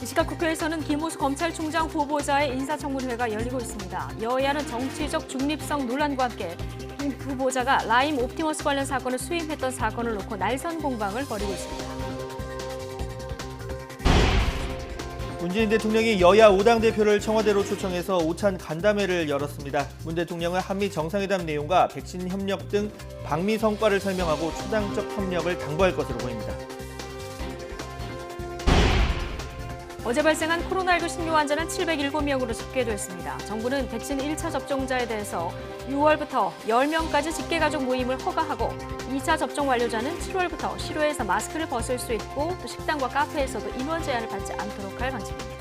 이 시각 국회에서는 김호수 검찰총장 후보자의 인사청문회가 열리고 있습니다. 여야는 정치적 중립성 논란과 함께 김 후보자가 라임 옵티머스 관련 사건을 수임했던 사건을 놓고 날선 공방을 벌이고 있습니다. 문재인 대통령이 여야 5당 대표를 청와대로 초청해서 오찬 간담회를 열었습니다. 문 대통령은 한미 정상회담 내용과 백신 협력 등 방미 성과를 설명하고 초당적 협력을 당부할 것으로 보입니다. 어제 발생한 코로나19 신규 환자는 707명으로 집계됐습니다. 정부는 백신 1차 접종자에 대해서 6월부터 10명까지 직계가족 모임을 허가하고 2차 접종 완료자는 7월부터 실외에서 마스크를 벗을 수 있고 또 식당과 카페에서도 인원 제한을 받지 않도록 할 방침입니다.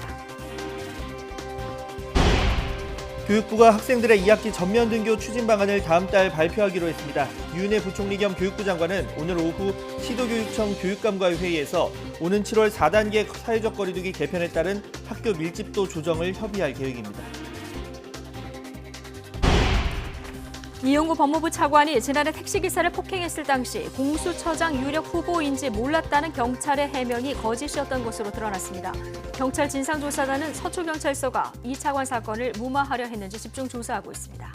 교육부가 학생들의 2학기 전면 등교 추진 방안을 다음 달 발표하기로 했습니다. 유은혜 부총리 겸 교육부 장관은 오늘 오후 시도교육청 교육감과의 회의에서 오는 7월 4단계 사회적 거리두기 개편에 따른 학교 밀집도 조정을 협의할 계획입니다. 이용구 법무부 차관이 지난해 택시기사를 폭행했을 당시 공수처장 유력 후보인지 몰랐다는 경찰의 해명이 거짓이었던 것으로 드러났습니다. 경찰 진상조사단은 서초경찰서가 이 차관 사건을 무마하려 했는지 집중 조사하고 있습니다.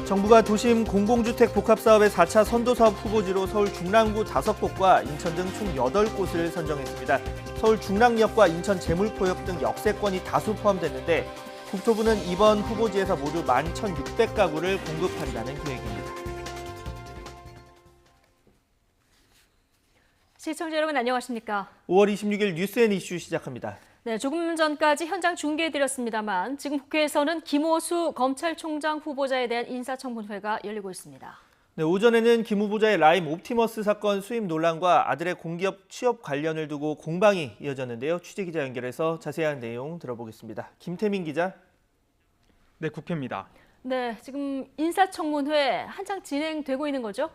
정부가 도심 공공주택 복합사업의 4차 선도사업 후보지로 서울 중랑구 5곳과 인천 등 총 8곳을 선정했습니다. 서울 중랑역과 인천 제물포역 등 역세권이 다수 포함됐는데 국토부는 이번 후보지에서 모두 11,600가구를 공급한다는 계획입니다. 시청자 여러분 안녕하십니까? 5월 26일 뉴스앤이슈 시작합니다. 네, 조금 전까지 현장 중계해드렸습니다만 지금 국회에서는 김호수 검찰총장 후보자에 대한 인사청문회가 열리고 있습니다. 네, 오전에는 김 후보자의 라임 옵티머스 사건 수임 논란과 아들의 공기업 취업 관련을 두고 공방이 이어졌는데요. 취재기자 연결해서 자세한 내용 들어보겠습니다. 김태민 기자. 네, 국회입니다. 네, 지금 인사청문회 한창 진행되고 있는 거죠?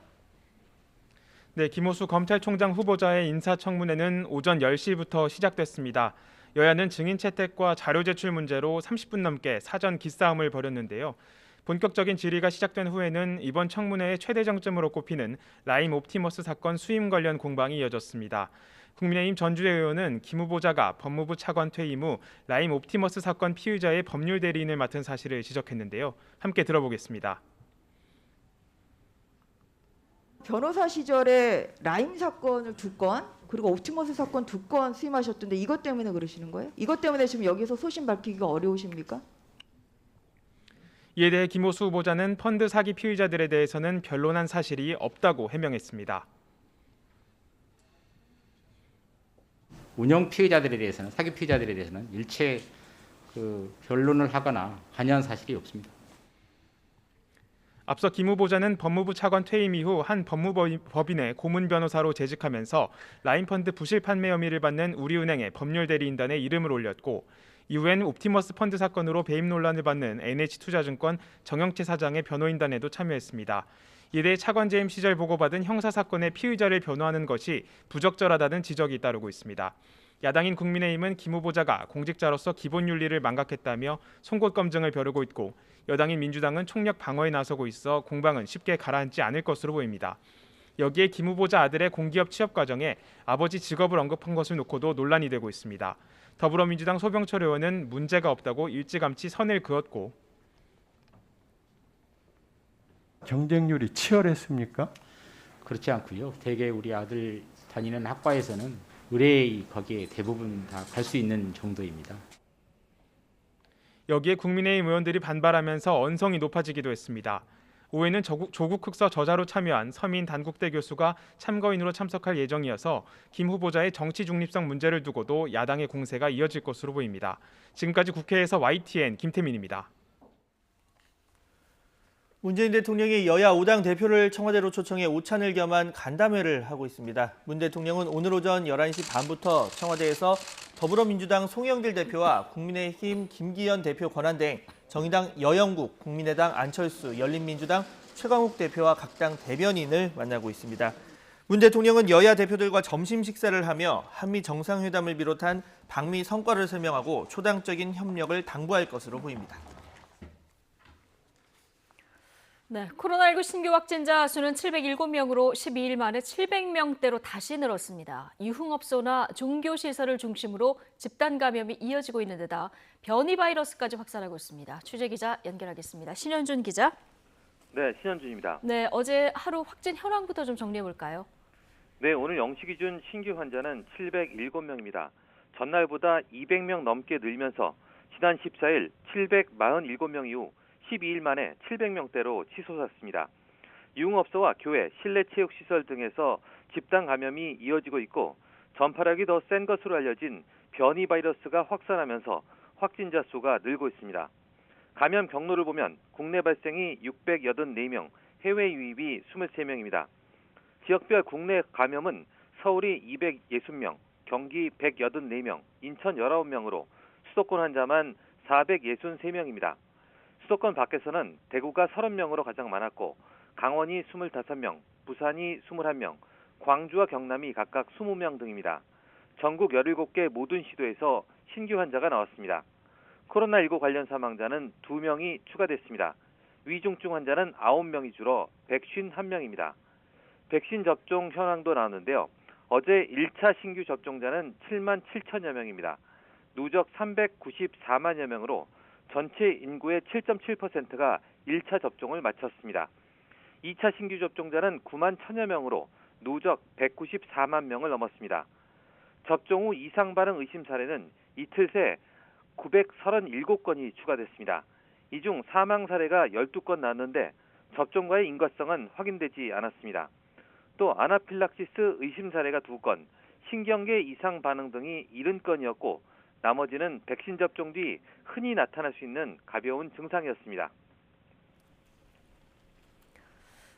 네, 김호수 검찰총장 후보자의 인사청문회는 오전 10시부터 시작됐습니다. 여야는 증인 채택과 자료 제출 문제로 30분 넘게 사전 기싸움을 벌였는데요. 본격적인 질의가 시작된 후에는 이번 청문회의 최대 정점으로 꼽히는 라임 옵티머스 사건 수임 관련 공방이 이어졌습니다. 국민의힘 전주혜 의원은 김 후보자가 법무부 차관 퇴임 후 라임 옵티머스 사건 피의자의 법률 대리인을 맡은 사실을 지적했는데요. 함께 들어보겠습니다. 변호사 시절에 라임 사건을 2건 그리고 옵티머스 사건 2건 수임하셨던데 이것 때문에 그러시는 거예요? 이것 때문에 지금 여기서 소신 밝히기가 어려우십니까? 이에 대해 김호수 후보자는 펀드 사기 피의자들에 대해서는 변론한 사실이 없다고 해명했습니다. 운영 피의자들에 대해서는 사기 피의자들에 대해서는 일체 변론을 하거나 관여한 사실이 없습니다. 앞서 김 후보자는 법무부 차관 퇴임 이후 한 법무법인의 고문 변호사로 재직하면서 라임펀드 부실 판매 혐의를 받는 우리은행의 법률 대리인단에 이름을 올렸고 이후엔 옵티머스 펀드 사건으로 배임 논란을 받는 NH투자증권 정영채 사장의 변호인단에도 참여했습니다. 이에 대해 차관 재임 시절 보고받은 형사사건의 피의자를 변호하는 것이 부적절하다는 지적이 따르고 있습니다. 야당인 국민의힘은 김 후보자가 공직자로서 기본 윤리를 망각했다며 송곳 검증을 벼르고 있고 여당인 민주당은 총력 방어에 나서고 있어 공방은 쉽게 가라앉지 않을 것으로 보입니다. 여기에 김 후보자 아들의 공기업 취업 과정에 아버지 직업을 언급한 것을 놓고도 논란이 되고 있습니다. 더불어민주당 소병철 의원은 문제가 없다고 일찌감치 선을 그었고 경쟁률이 치열했습니까? 그렇지 않고요. 대개 우리 아들 다니는 학과에서는 의뢰 거기에 대부분 다 갈 수 있는 정도입니다. 여기에 국민의힘 의원들이 반발하면서 언성이 높아지기도 했습니다. 오후에는 조국 흑서 저자로 참여한 서민 단국대 교수가 참거인으로 참석할 예정이어서 김 후보자의 정치 중립성 문제를 두고도 야당의 공세가 이어질 것으로 보입니다. 지금까지 국회에서 YTN 김태민입니다. 문재인 대통령이 여야 5당 대표를 청와대로 초청해 오찬을 겸한 간담회를 하고 있습니다. 문 대통령은 오늘 오전 11시 반부터 청와대에서 더불어민주당 송영길 대표와 국민의힘 김기현 대표 권한대행, 정의당 여영국, 국민의당 안철수, 열린민주당 최강욱 대표와 각 당 대변인을 만나고 있습니다. 문 대통령은 여야 대표들과 점심 식사를 하며 한미 정상회담을 비롯한 방미 성과를 설명하고 초당적인 협력을 당부할 것으로 보입니다. 네, 코로나19 신규 확진자 수는 707명으로 12일 만에 700명대로 다시 늘었습니다. 유흥업소나 종교시설을 중심으로 집단 감염이 이어지고 있는 데다 변이 바이러스까지 확산하고 있습니다. 취재기자 연결하겠습니다. 신현준 기자. 네, 신현준입니다. 네, 어제 하루 확진 현황부터 좀 정리해 볼까요? 네, 오늘 0시 기준 신규 환자는 707명입니다. 전날보다 200명 넘게 늘면서 지난 14일 747명 이후 12일 만에 700명대로 치솟았습니다. 유흥업소와 교회, 실내체육시설 등에서 집단 감염이 이어지고 있고 전파력이 더 센 것으로 알려진 변이 바이러스가 확산하면서 확진자 수가 늘고 있습니다. 감염 경로를 보면 국내 발생이 684명, 해외 유입이 23명입니다. 지역별 국내 감염은 서울이 260명, 경기 184명, 인천 19명으로 수도권 환자만 463명입니다. 수도권 밖에서는 대구가 30명으로 가장 많았고 강원이 25명, 부산이 21명, 광주와 경남이 각각 20명 등입니다. 전국 17개 모든 시도에서 신규 환자가 나왔습니다. 코로나19 관련 사망자는 2명이 추가됐습니다. 위중증 환자는 9명이 줄어 151명입니다. 백신 접종 현황도 나왔는데요. 어제 1차 신규 접종자는 7만 7천여 명입니다. 누적 394만여 명으로 전체 인구의 7.7%가 1차 접종을 마쳤습니다. 2차 신규 접종자는 9만 1천여 명으로 누적 194만 명을 넘었습니다. 접종 후 이상 반응 의심 사례는 이틀 새 937건이 추가됐습니다. 이 중 사망 사례가 12건 나왔는데 접종과의 인과성은 확인되지 않았습니다. 또 아나필락시스 의심 사례가 2건, 신경계 이상 반응 등이 70건이었고 나머지는 백신 접종 뒤 흔히 나타날 수 있는 가벼운 증상이었습니다.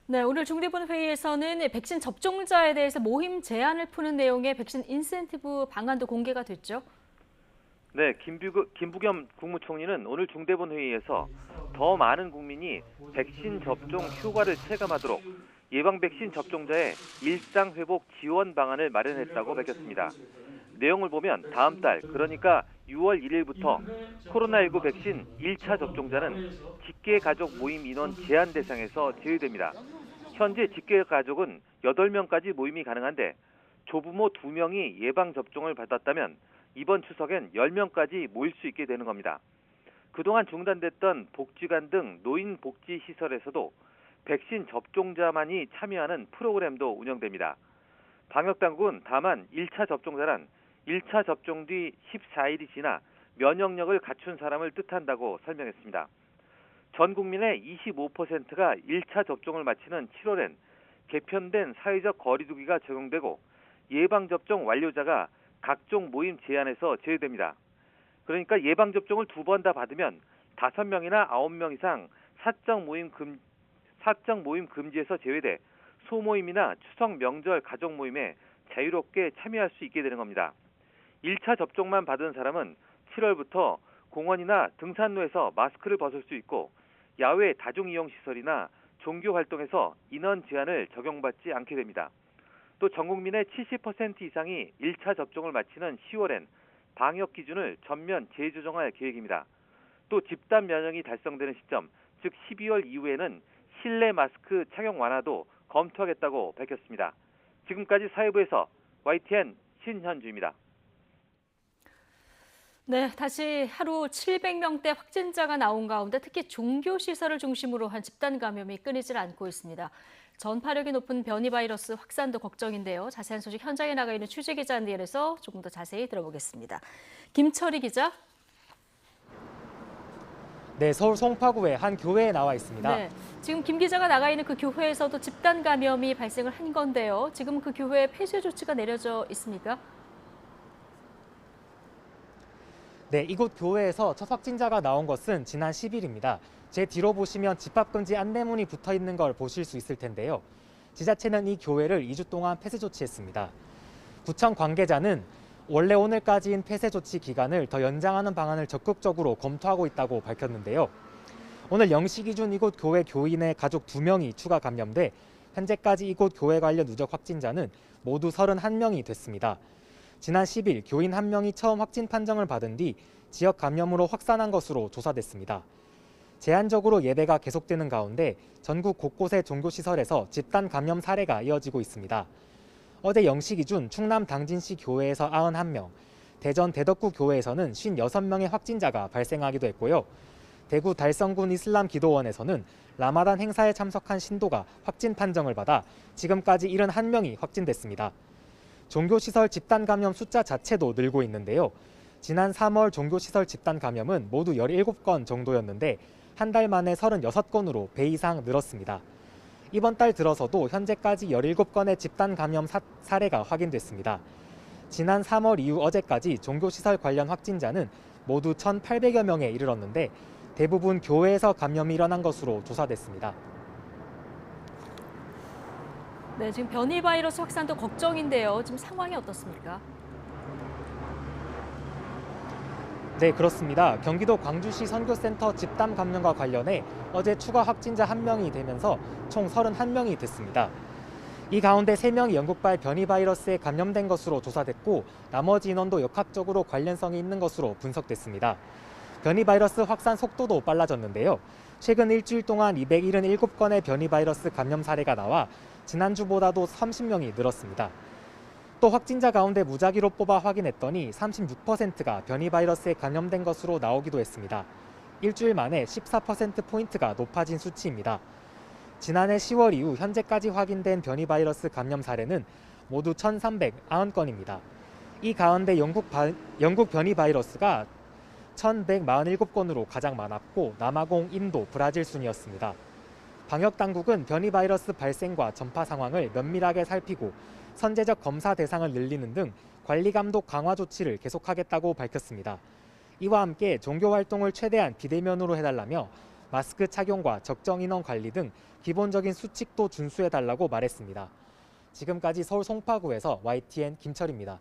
네, 오늘 중대본 회의에서는 백신 접종자에 대해서 모임 제한을 푸는 내용의 백신 인센티브 방안도 공개가 됐죠. 네, 김부겸 국무총리는 오늘 중대본 회의에서 더 많은 국민이 백신 접종 효과를 체감하도록 예방 백신 접종자의 일상 회복 지원 방안을 마련했다고 밝혔습니다. 내용을 보면 다음 달, 그러니까 6월 1일부터 코로나19 백신 1차 접종자는 직계 가족 모임 인원 제한 대상에서 제외됩니다. 현재 직계 가족은 8명까지 모임이 가능한데 조부모 2명이 예방 접종을 받았다면 이번 추석엔 10명까지 모일 수 있게 되는 겁니다. 그동안 중단됐던 복지관 등 노인 복지 시설에서도 백신 접종자만이 참여하는 프로그램도 운영됩니다. 방역당국은 다만 1차 접종자란 1차 접종 뒤 14일이 지나 면역력을 갖춘 사람을 뜻한다고 설명했습니다. 전 국민의 25%가 1차 접종을 마치는 7월엔 개편된 사회적 거리두기가 적용되고 예방접종 완료자가 각종 모임 제한에서 제외됩니다. 그러니까 예방접종을 2번 다 받으면 5명이나 9명 이상 사적 모임 금지에서 제외돼 소모임이나 추석 명절 가족 모임에 자유롭게 참여할 수 있게 되는 겁니다. 1차 접종만 받은 사람은 7월부터 공원이나 등산로에서 마스크를 벗을 수 있고 야외 다중이용시설이나 종교활동에서 인원 제한을 적용받지 않게 됩니다. 또 전 국민의 70% 이상이 1차 접종을 마치는 10월엔 방역 기준을 전면 재조정할 계획입니다. 또 집단 면역이 달성되는 시점, 즉 12월 이후에는 실내 마스크 착용 완화도 검토하겠다고 밝혔습니다. 지금까지 사회부에서 YTN 신현주입니다. 네, 다시 하루 700명대 확진자가 나온 가운데 특히 종교시설을 중심으로 한 집단 감염이 끊이질 않고 있습니다. 전파력이 높은 변이 바이러스 확산도 걱정인데요. 자세한 소식 현장에 나가 있는 취재기자 연결해서 조금 더 자세히 들어보겠습니다. 김철희 기자. 네, 서울 송파구의 한 교회에 나와 있습니다. 네, 지금 김 기자가 나가 있는 그 교회에서도 집단 감염이 발생을 한 건데요. 지금 그 교회에 폐쇄 조치가 내려져 있습니까? 네, 이곳 교회에서 첫 확진자가 나온 것은 지난 10일입니다. 제 뒤로 보시면 집합금지 안내문이 붙어 있는 걸 보실 수 있을 텐데요. 지자체는 이 교회를 2주 동안 폐쇄 조치했습니다. 구청 관계자는 원래 오늘까지인 폐쇄 조치 기간을 더 연장하는 방안을 적극적으로 검토하고 있다고 밝혔는데요. 오늘 0시 기준 이곳 교회 교인의 가족 2명이 추가 감염돼 현재까지 이곳 교회 관련 누적 확진자는 모두 31명이 됐습니다. 지난 10일 교인 1명이 처음 확진 판정을 받은 뒤 지역 감염으로 확산한 것으로 조사됐습니다. 제한적으로 예배가 계속되는 가운데 전국 곳곳의 종교시설에서 집단 감염 사례가 이어지고 있습니다. 어제 0시 기준 충남 당진시 교회에서 91명, 대전 대덕구 교회에서는 56명의 확진자가 발생하기도 했고요. 대구 달성군 이슬람 기도원에서는 라마단 행사에 참석한 신도가 확진 판정을 받아 지금까지 71명이 확진됐습니다. 종교시설 집단 감염 숫자 자체도 늘고 있는데요. 지난 3월 종교시설 집단 감염은 모두 17건 정도였는데 한 달 만에 36건으로 배 이상 늘었습니다. 이번 달 들어서도 현재까지 17건의 집단 감염 사례가 확인됐습니다. 지난 3월 이후 어제까지 종교시설 관련 확진자는 모두 1,800여 명에 이르렀는데 대부분 교회에서 감염이 일어난 것으로 조사됐습니다. 네, 지금 변이 바이러스 확산도 걱정인데요. 지금 상황이 어떻습니까? 네, 그렇습니다. 경기도 광주시 선교센터 집단 감염과 관련해 어제 추가 확진자 1명이 되면서 총 31명이 됐습니다. 이 가운데 3명이 영국발 변이 바이러스에 감염된 것으로 조사됐고 나머지 인원도 역학적으로 관련성이 있는 것으로 분석됐습니다. 변이 바이러스 확산 속도도 빨라졌는데요. 최근 일주일 동안 277건의 변이 바이러스 감염 사례가 나와 지난주보다도 30명이 늘었습니다. 또 확진자 가운데 무작위로 뽑아 확인했더니 36%가 변이 바이러스에 감염된 것으로 나오기도 했습니다. 일주일 만에 14%포인트가 높아진 수치입니다. 지난해 10월 이후 현재까지 확인된 변이 바이러스 감염 사례는 모두 1,390건입니다. 이 가운데 영국 변이 바이러스가 1,147건으로 가장 많았고 남아공, 인도, 브라질 순이었습니다. 방역당국은 변이 바이러스 발생과 전파 상황을 면밀하게 살피고 선제적 검사 대상을 늘리는 등 관리 감독 강화 조치를 계속하겠다고 밝혔습니다. 이와 함께 종교 활동을 최대한 비대면으로 해달라며 마스크 착용과 적정 인원 관리 등 기본적인 수칙도 준수해달라고 말했습니다. 지금까지 서울 송파구에서 YTN 김철입니다.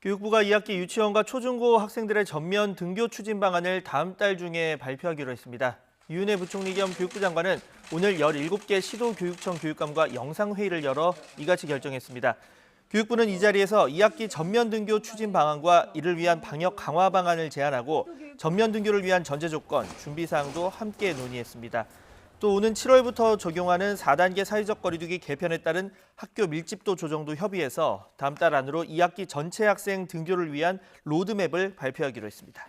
교육부가 2학기 유치원과 초중고 학생들의 전면 등교 추진 방안을 다음 달 중에 발표하기로 했습니다. 유은혜 부총리 겸 교육부 장관은 오늘 17개 시도교육청 교육감과 영상회의를 열어 이같이 결정했습니다. 교육부는 이 자리에서 2학기 전면 등교 추진 방안과 이를 위한 방역 강화 방안을 제안하고 전면 등교를 위한 전제 조건, 준비 사항도 함께 논의했습니다. 또 오는 7월부터 적용하는 4단계 사회적 거리두기 개편에 따른 학교 밀집도 조정도 협의해서 다음 달 안으로 2학기 전체 학생 등교를 위한 로드맵을 발표하기로 했습니다.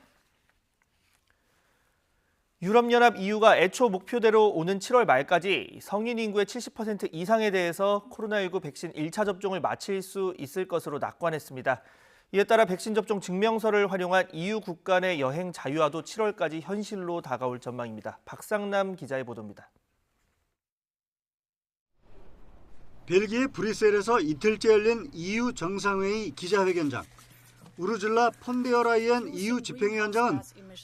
유럽연합 EU가 애초 목표대로 오는 7월 말까지 성인 인구의 70% 이상에 대해서 코로나19 백신 1차 접종을 마칠 수 있을 것으로 낙관했습니다. 이에 따라 백신 접종 증명서를 활용한 EU 국가 내 여행 자유화도 7월까지 현실로 다가올 전망입니다. 박상남 기자의 보도입니다. 벨기에 브뤼셀에서 이틀째 열린 EU 정상회의 기자회견장. 우르줄라 폰데어라이엔 EU 집행위원장은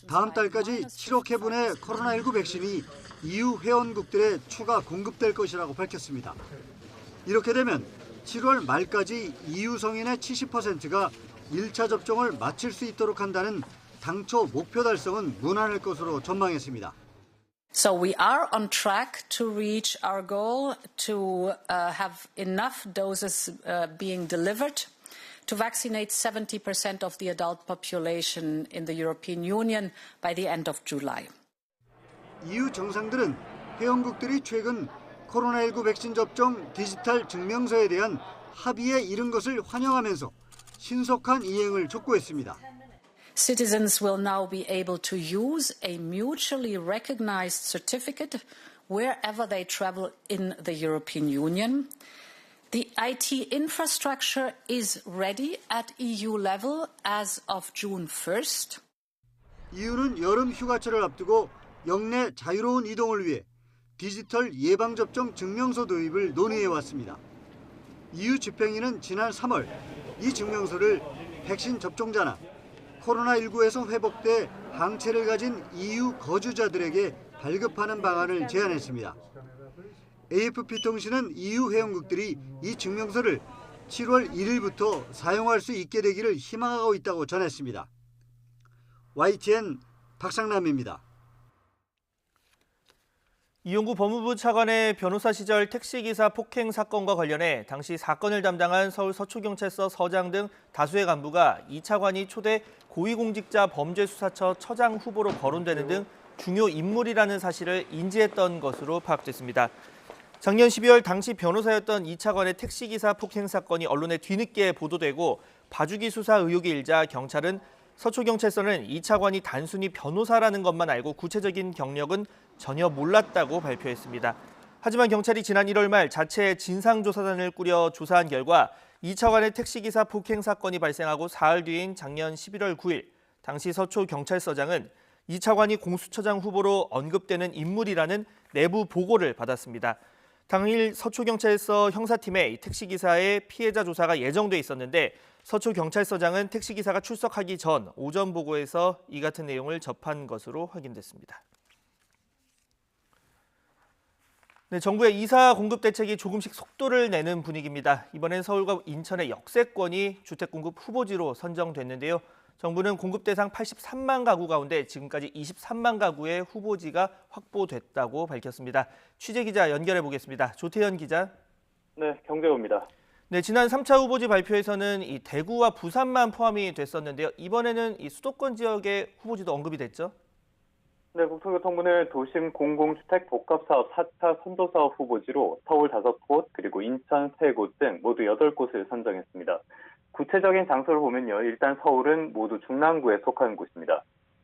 다음 달까지 7억 회분의 코로나19 백신이 EU 회원국들에 추가 공급될 것이라고 밝혔습니다. 이렇게 되면 7월 말까지 EU 성인의 70%가 1차 접종을 마칠 수 있도록 한다는 당초 목표 달성은 무난할 것으로 전망했습니다. So we are on track to reach our goal to have enough doses being delivered to vaccinate 70% of the adult population in the European Union by the end of July. EU 정상들은 회원국들이 최근 코로나19 백신 접종 디지털 증명서에 대한 합의에 이른 것을 환영하면서 신속한 이행을 촉구했습니다. Citizens will now be able to use a mutually recognized certificate wherever they travel in the European Union. The IT infrastructure is ready at EU level as of June 1st. EU는 여름 휴가철을 앞두고 역내 자유로운 이동을 위해 디지털 예방접종 증명서 도입을 논의해왔습니다. EU 집행위는 지난 3월 이 증명서를 백신 접종자나 코로나19에서 회복돼 항체를 가진 EU 거주자들에게 발급하는 방안을 제안했습니다. AFP 통신은 EU 회원국들이 이 증명서를 7월 1일부터 사용할 수 있게 되기를 희망하고 있다고 전했습니다. YTN 박상남입니다. 이용구 법무부 차관의 변호사 시절 택시기사 폭행 사건과 관련해 당시 사건을 담당한 서울 서초경찰서 서장 등 다수의 간부가 이 차관이 초대 고위공직자 범죄수사처 처장 후보로 거론되는 등 중요 인물이라는 사실을 인지했던 것으로 파악됐습니다. 작년 12월 당시 변호사였던 이 차관의 택시기사 폭행 사건이 언론에 뒤늦게 보도되고 봐주기 수사 의혹이 일자 경찰은 서초경찰서는 이 차관이 단순히 변호사라는 것만 알고 구체적인 경력은 전혀 몰랐다고 발표했습니다. 하지만 경찰이 지난 1월 말 자체 진상조사단을 꾸려 조사한 결과 이 차관의 택시기사 폭행 사건이 발생하고 사흘 뒤인 작년 11월 9일 당시 서초경찰서장은 이 차관이 공수처장 후보로 언급되는 인물이라는 내부 보고를 받았습니다. 당일 서초경찰서 형사팀에 택시기사의 피해자 조사가 예정돼 있었는데 서초경찰서장은 택시기사가 출석하기 전 오전 보고에서 이 같은 내용을 접한 것으로 확인됐습니다. 네, 정부의 이사 공급 대책이 조금씩 속도를 내는 분위기입니다. 이번엔 서울과 인천의 역세권이 주택 공급 후보지로 선정됐는데요. 정부는 공급 대상 83만 가구 가운데 지금까지 23만 가구의 후보지가 확보됐다고 밝혔습니다. 취재 기자 연결해 보겠습니다. 조태현 기자. 네, 경제부입니다. 네, 지난 3차 후보지 발표에서는 이 대구와 부산만 포함이 됐었는데요. 이번에는 이 수도권 지역의 후보지도 언급이 됐죠? 네, 국토교통부는 도심 공공주택 복합사업 4차 선도사업 후보지로 서울 5곳 그리고 인천 3곳 등 모두 8곳을 선정했습니다. 구체적인 장소를 보면요. 일단 서울은 모두 중랑구에 속하는 곳입니다.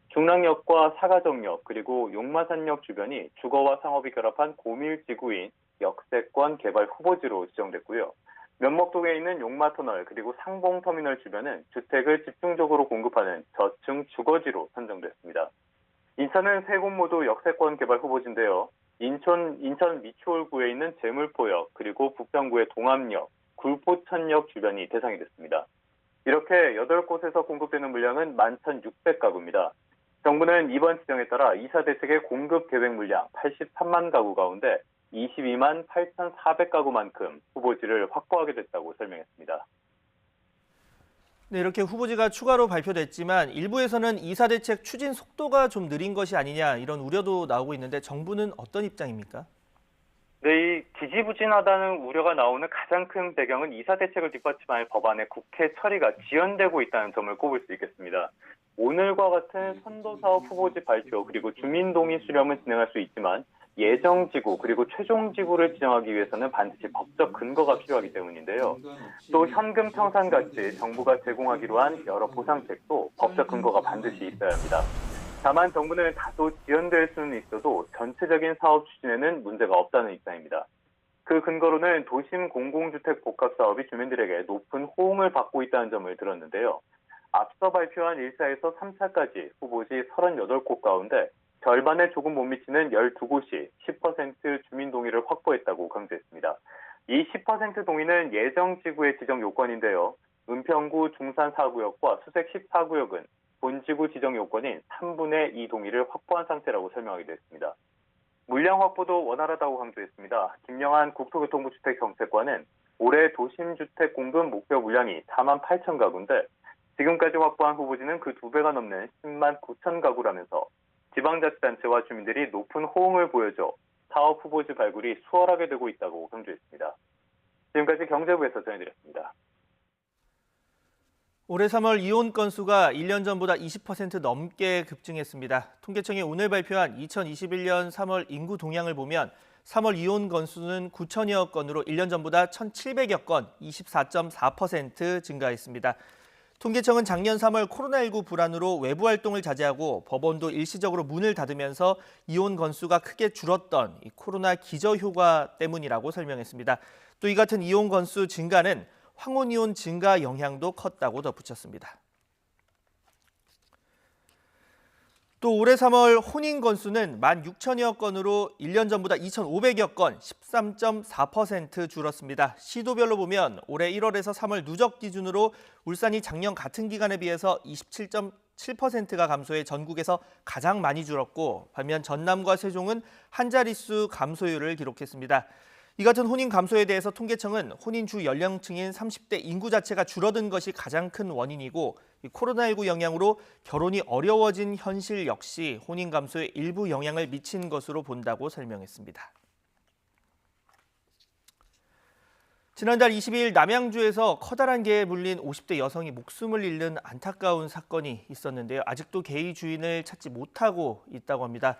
중랑역과 사가정역 그리고 용마산역 주변이 주거와 상업이 결합한 고밀지구인 역세권 개발 후보지로 지정됐고요. 면목동에 있는 용마터널 그리고 상봉터미널 주변은 주택을 집중적으로 공급하는 저층 주거지로 선정됐습니다. 인천은 3곳 모두 역세권 개발 후보지인데요. 인천 미추홀구에 있는 제물포역 그리고 부평구의 동암역, 굴포천역 주변이 대상이 됐습니다. 이렇게 8곳에서 공급되는 물량은 11,600가구입니다. 정부는 이번 지정에 따라 이사 대책의 공급 계획 물량 83만 가구 가운데 22만 8,400가구만큼 후보지를 확보하게 됐다고 설명했습니다. 네, 이렇게 후보지가 추가로 발표됐지만 일부에서는 이사 대책 추진 속도가 좀 느린 것이 아니냐 이런 우려도 나오고 있는데 정부는 어떤 입장입니까? 네, 이 지지부진하다는 우려가 나오는 가장 큰 배경은 이사 대책을 뒷받침할 법안의 국회 처리가 지연되고 있다는 점을 꼽을 수 있겠습니다. 오늘과 같은 선도사업 후보지 발표 그리고 주민동의 수렴은 진행할 수 있지만 예정지구 그리고 최종지구를 지정하기 위해서는 반드시 법적 근거가 필요하기 때문인데요. 또 현금 청산같이 정부가 제공하기로 한 여러 보상책도 법적 근거가 반드시 있어야 합니다. 다만 정부는 다소 지연될 수는 있어도 전체적인 사업 추진에는 문제가 없다는 입장입니다. 그 근거로는 도심 공공주택 복합사업이 주민들에게 높은 호응을 받고 있다는 점을 들었는데요. 앞서 발표한 1사에서 3차까지 후보지 38곳 가운데 절반에 조금 못 미치는 12곳이 10% 주민 동의를 확보했다고 강조했습니다. 이 10% 동의는 예정지구의 지정 요건인데요. 은평구 중산 4구역과 수색 14구역은 본지구 지정 요건인 3분의 2 동의를 확보한 상태라고 설명하기도 했습니다. 물량 확보도 원활하다고 강조했습니다. 김영한 국토교통부 주택정책관은 올해 도심주택 공급 목표 물량이 4만 8천 가구인데 지금까지 확보한 후보지는 그 2배가 넘는 10만 9천 가구라면서 지방자치단체와 주민들이 높은 호응을 보여줘 사업 후보지 발굴이 수월하게 되고 있다고 강조했습니다. 지금까지 경제부에서 전해드렸습니다. 올해 3월 이혼 건수가 1년 전보다 20% 넘게 급증했습니다. 통계청이 오늘 발표한 2021년 3월 인구 동향을 보면 3월 이혼 건수는 9천여 건으로 1년 전보다 1,700여 건, 24.4% 증가했습니다. 통계청은 작년 3월 코로나19 불안으로 외부 활동을 자제하고 법원도 일시적으로 문을 닫으면서 이혼 건수가 크게 줄었던 이 코로나 기저효과 때문이라고 설명했습니다. 또 이 같은 이혼 건수 증가는 황혼이혼 증가 영향도 컸다고 덧붙였습니다. 또 올해 3월 혼인 건수는 16,000여 건으로 1년 전보다 2,500여 건, 13.4% 줄었습니다. 시도별로 보면 올해 1월에서 3월 누적 기준으로 울산이 작년 같은 기간에 비해서 27.7%가 감소해 전국에서 가장 많이 줄었고 반면 전남과 세종은 한 자릿수 감소율을 기록했습니다. 이 같은 혼인 감소에 대해서 통계청은 혼인 주 연령층인 30대 인구 자체가 줄어든 것이 가장 큰 원인이고 코로나19 영향으로 결혼이 어려워진 현실 역시 혼인 감소에 일부 영향을 미친 것으로 본다고 설명했습니다. 지난달 22일 남양주에서 커다란 개에 물린 50대 여성이 목숨을 잃는 안타까운 사건이 있었는데요. 아직도 개의 주인을 찾지 못하고 있다고 합니다.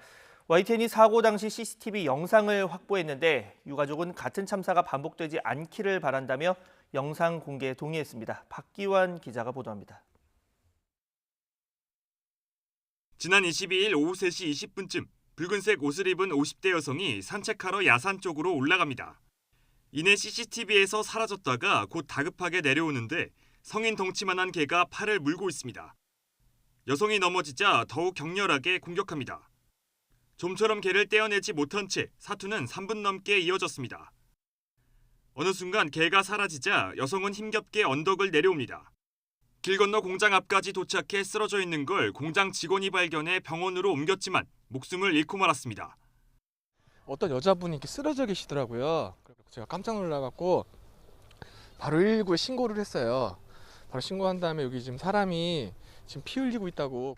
YTN이 사고 당시 CCTV 영상을 확보했는데 유가족은 같은 참사가 반복되지 않기를 바란다며 영상 공개에 동의했습니다. 박기환 기자가 보도합니다. 지난 22일 오후 3시 20분쯤 붉은색 옷을 입은 50대 여성이 산책하러 야산 쪽으로 올라갑니다. 이내 CCTV에서 사라졌다가 곧 다급하게 내려오는데 성인 덩치만한 개가 팔을 물고 있습니다. 여성이 넘어지자 더욱 격렬하게 공격합니다. 좀처럼 개를 떼어내지 못한 채 사투는 3분 넘게 이어졌습니다. 어느 순간 개가 사라지자 여성은 힘겹게 언덕을 내려옵니다. 길 건너 공장 앞까지 도착해 쓰러져 있는 걸 공장 직원이 발견해 병원으로 옮겼지만 목숨을 잃고 말았습니다. 어떤 여자분이 이렇게 쓰러져 계시더라고요. 제가 깜짝 놀라갖고 바로 119에 신고를 했어요. 바로 신고한 다음에 여기 지금 사람이 지금 피 흘리고 있다고.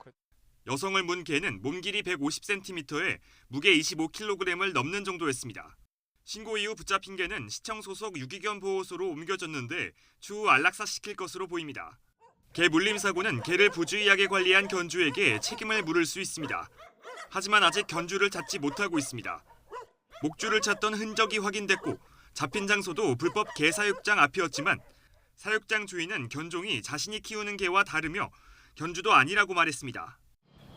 여성을 문 개는 몸 길이 150cm에 무게 25kg을 넘는 정도였습니다. 신고 이후 붙잡힌 개는 시청 소속 유기견 보호소로 옮겨졌는데 추후 안락사시킬 것으로 보입니다. 개 물림 사고는 개를 부주의하게 관리한 견주에게 책임을 물을 수 있습니다. 하지만 아직 견주를 찾지 못하고 있습니다. 목줄을 찾던 흔적이 확인됐고 잡힌 장소도 불법 개 사육장 앞이었지만 사육장 주인은 견종이 자신이 키우는 개와 다르며 견주도 아니라고 말했습니다.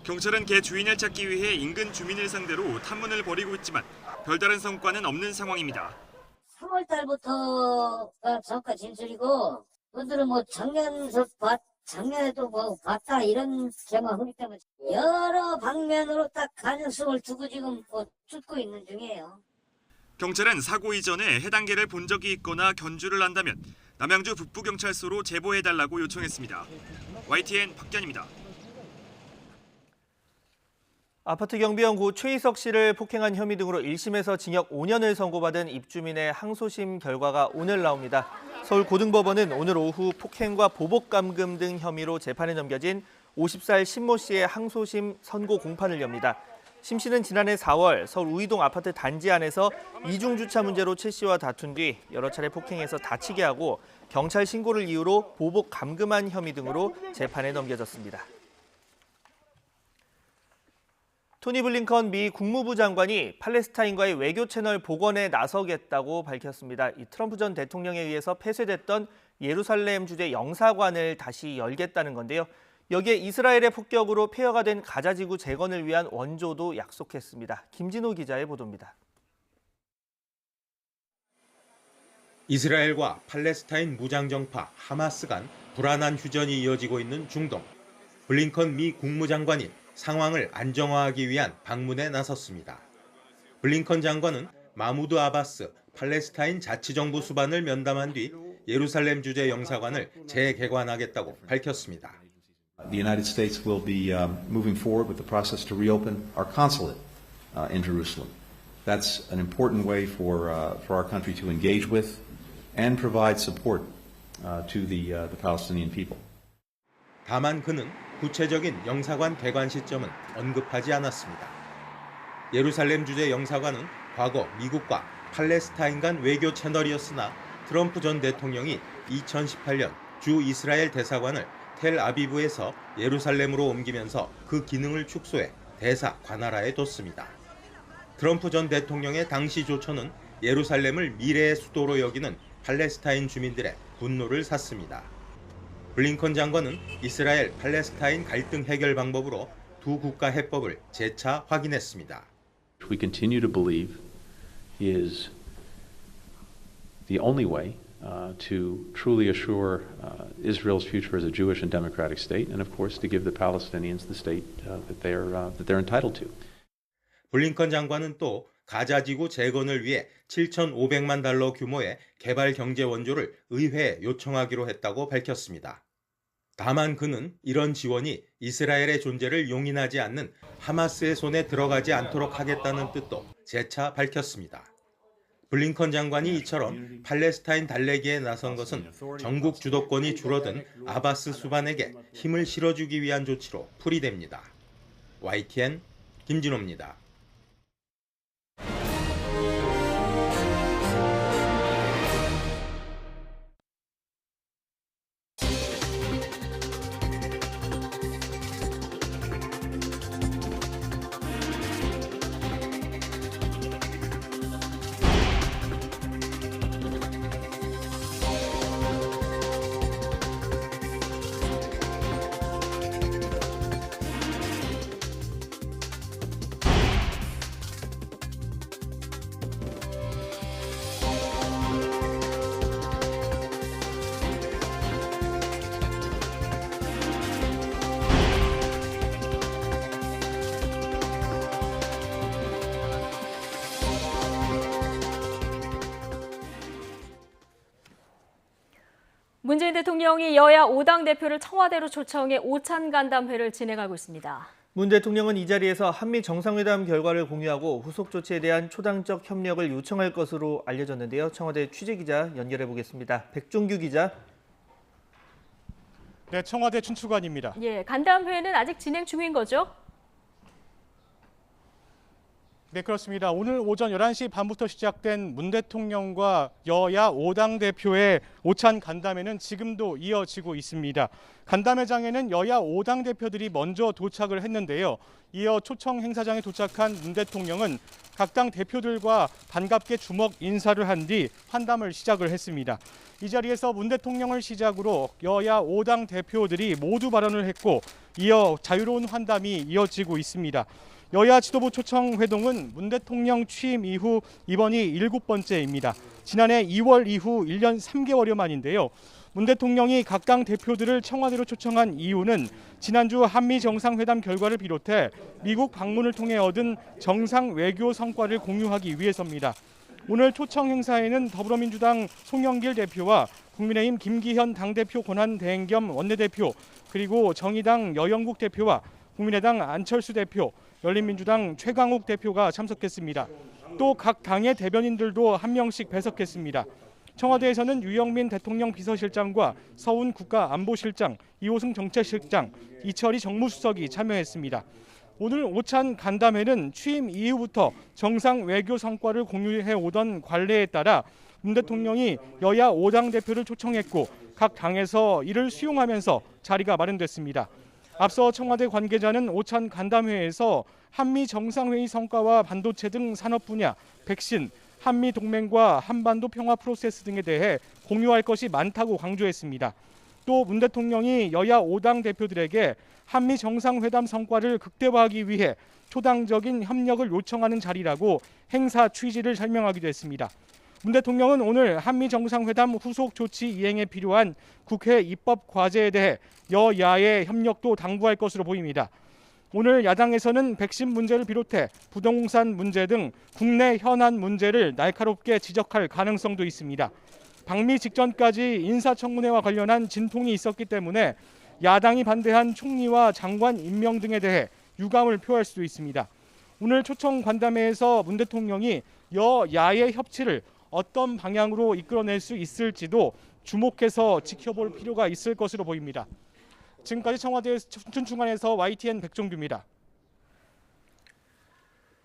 경찰은 개 주인을 찾기 위해 인근 주민을 상대로 탐문을 벌이고 있지만 별다른 성과는 없는 상황입니다. 3월 달부터가 전과 진술이고 그들은 뭐 작년에도 뭐 봤다 이런 경험 하기 때문에 여러 방면으로 딱 가능성을 두고 지금 뭐 쫓고 있는 중이에요. 경찰은 사고 이전에 해당 개를 본 적이 있거나 견주를 한다면 남양주 북부경찰서로 제보해달라고 요청했습니다. YTN 박견입니다. 아파트 경비원 고 최희석 씨를 폭행한 혐의 등으로 1심에서 징역 5년을 선고받은 입주민의 항소심 결과가 오늘 나옵니다. 서울고등법원은 오늘 오후 폭행과 보복감금 등 혐의로 재판에 넘겨진 50살 신모 씨의 항소심 선고 공판을 엽니다. 심 씨는 지난해 4월 서울 우이동 아파트 단지 안에서 이중주차 문제로 최 씨와 다툰 뒤 여러 차례 폭행해서 다치게 하고 경찰 신고를 이유로 보복감금한 혐의 등으로 재판에 넘겨졌습니다. 토니 블링컨 미 국무부 장관이 팔레스타인과의 외교 채널 복원에 나서겠다고 밝혔습니다. 이 트럼프 전 대통령에 의해서 폐쇄됐던 예루살렘 주재 영사관을 다시 열겠다는 건데요. 여기에 이스라엘의 폭격으로 폐허가 된 가자지구 재건을 위한 원조도 약속했습니다. 김진호 기자의 보도입니다. 이스라엘과 팔레스타인 무장정파 하마스 간 불안한 휴전이 이어지고 있는 중동. 블링컨 미 국무장관이 상황을 안정화하기 위한 방문에 나섰습니다. 블링컨 장관은 마무드 아바스 팔레스타인 자치정부 수반을 면담한 뒤 예루살렘 주재 영사관을 재개관하겠다고 밝혔습니다. The United States will be moving forward with the process to reopen our consulate in Jerusalem. That's an important way for our country to engage with and provide support to the Palestinian people. 다만 그는 구체적인 영사관 개관 시점은 언급하지 않았습니다. 예루살렘 주재 영사관은 과거 미국과 팔레스타인 간 외교 채널이었으나 트럼프 전 대통령이 2018년 주 이스라엘 대사관을 텔아비브에서 예루살렘으로 옮기면서 그 기능을 축소해 대사 관할하에 뒀습니다. 트럼프 전 대통령의 당시 조처는 예루살렘을 미래의 수도로 여기는 팔레스타인 주민들의 분노를 샀습니다. 블링컨 장관은 이스라엘 팔레스타인 갈등 해결 방법으로 두 국가 해법을 재차 확인했습니다. We continue to believe is the only way to truly assure Israel's future as a Jewish and democratic state, and of course to give the Palestinians the state that they're entitled to. 블링컨 장관은 또 가자지구 재건을 위해 7,500만 달러 규모의 개발 경제 원조를 의회에 요청하기로 했다고 밝혔습니다. 다만 그는 이런 지원이 이스라엘의 존재를 용인하지 않는 하마스의 손에 들어가지 않도록 하겠다는 뜻도 재차 밝혔습니다. 블링컨 장관이 이처럼 팔레스타인 달래기에 나선 것은 전국 주도권이 줄어든 아바스 수반에게 힘을 실어주기 위한 조치로 풀이됩니다. YTN 김진호입니다. 문재인 대통령이 여야 5당 대표를 청와대로 초청해 오찬 간담회를 진행하고 있습니다. 문 대통령은 이 자리에서 한미 정상회담 결과를 공유하고 후속 조치에 대한 초당적 협력을 요청할 것으로 알려졌는데요. 청와대 취재기자 연결해 보겠습니다. 백종규 기자. 네, 청와대 춘추관입니다. 예, 간담회는 아직 진행 중인 거죠? 네, 그렇습니다. 오늘 오전 11시 반부터 시작된 문 대통령과 여야 5당 대표의 오찬 간담회는 지금도 이어지고 있습니다. 간담회장에는 여야 5당 대표들이 먼저 도착을 했는데요. 이어 초청 행사장에 도착한 문 대통령은 각 당 대표들과 반갑게 주먹 인사를 한 뒤 환담을 시작을 했습니다. 이 자리에서 문 대통령을 시작으로 여야 5당 대표들이 모두 발언을 했고 이어 자유로운 환담이 이어지고 있습니다. 여야 지도부 초청 회동은 문 대통령 취임 이후 이번이 7번째입니다. 지난해 2월 이후 1년 3개월여 만인데요. 문 대통령이 각 당 대표들을 청와대로 초청한 이유는 지난주 한미 정상회담 결과를 비롯해 미국 방문을 통해 얻은 정상 외교 성과를 공유하기 위해서입니다. 오늘 초청 행사에는 더불어민주당 송영길 대표와 국민의힘 김기현 당대표 권한대행 겸 원내대표, 그리고 정의당 여영국 대표와 국민의당 안철수 대표, 열린민주당 최강욱 대표가 참석했습니다. 또 각 당의 대변인들도 한 명씩 배석했습니다. 청와대에서는 유영민 대통령 비서실장과 서훈 국가안보실장, 이호승 정책실장, 이철희 정무수석이 참여했습니다. 오늘 오찬 간담회는 취임 이후부터 정상 외교 성과를 공유해 오던 관례에 따라 문 대통령이 여야 5당 대표를 초청했고 각 당에서 이를 수용하면서 자리가 마련됐습니다. 앞서 청와대 관계자는 오찬 간담회에서 한미 정상회의 성과와 반도체 등 산업 분야, 백신, 한미 동맹과 한반도 평화 프로세스 등에 대해 공유할 것이 많다고 강조했습니다. 또 문 대통령이 여야 5당 대표들에게 한미 정상회담 성과를 극대화하기 위해 초당적인 협력을 요청하는 자리라고 행사 취지를 설명하기도 했습니다. 문 대통령은 오늘 한미 정상회담 후속 조치 이행에 필요한 국회 입법 과제에 대해 여야의 협력도 당부할 것으로 보입니다. 오늘 야당에서는 백신 문제를 비롯해 부동산 문제 등 국내 현안 문제를 날카롭게 지적할 가능성도 있습니다. 방미 직전까지 인사청문회와 관련한 진통이 있었기 때문에 야당이 반대한 총리와 장관 임명 등에 대해 유감을 표할 수도 있습니다. 오늘 초청 간담회에서 문 대통령이 여야의 협치를 어떤 방향으로 이끌어낼 수 있을지도 주목해서 지켜볼 필요가 있을 것으로 보입니다. 지금까지 청와대 춘추관에서 YTN 백종규입니다.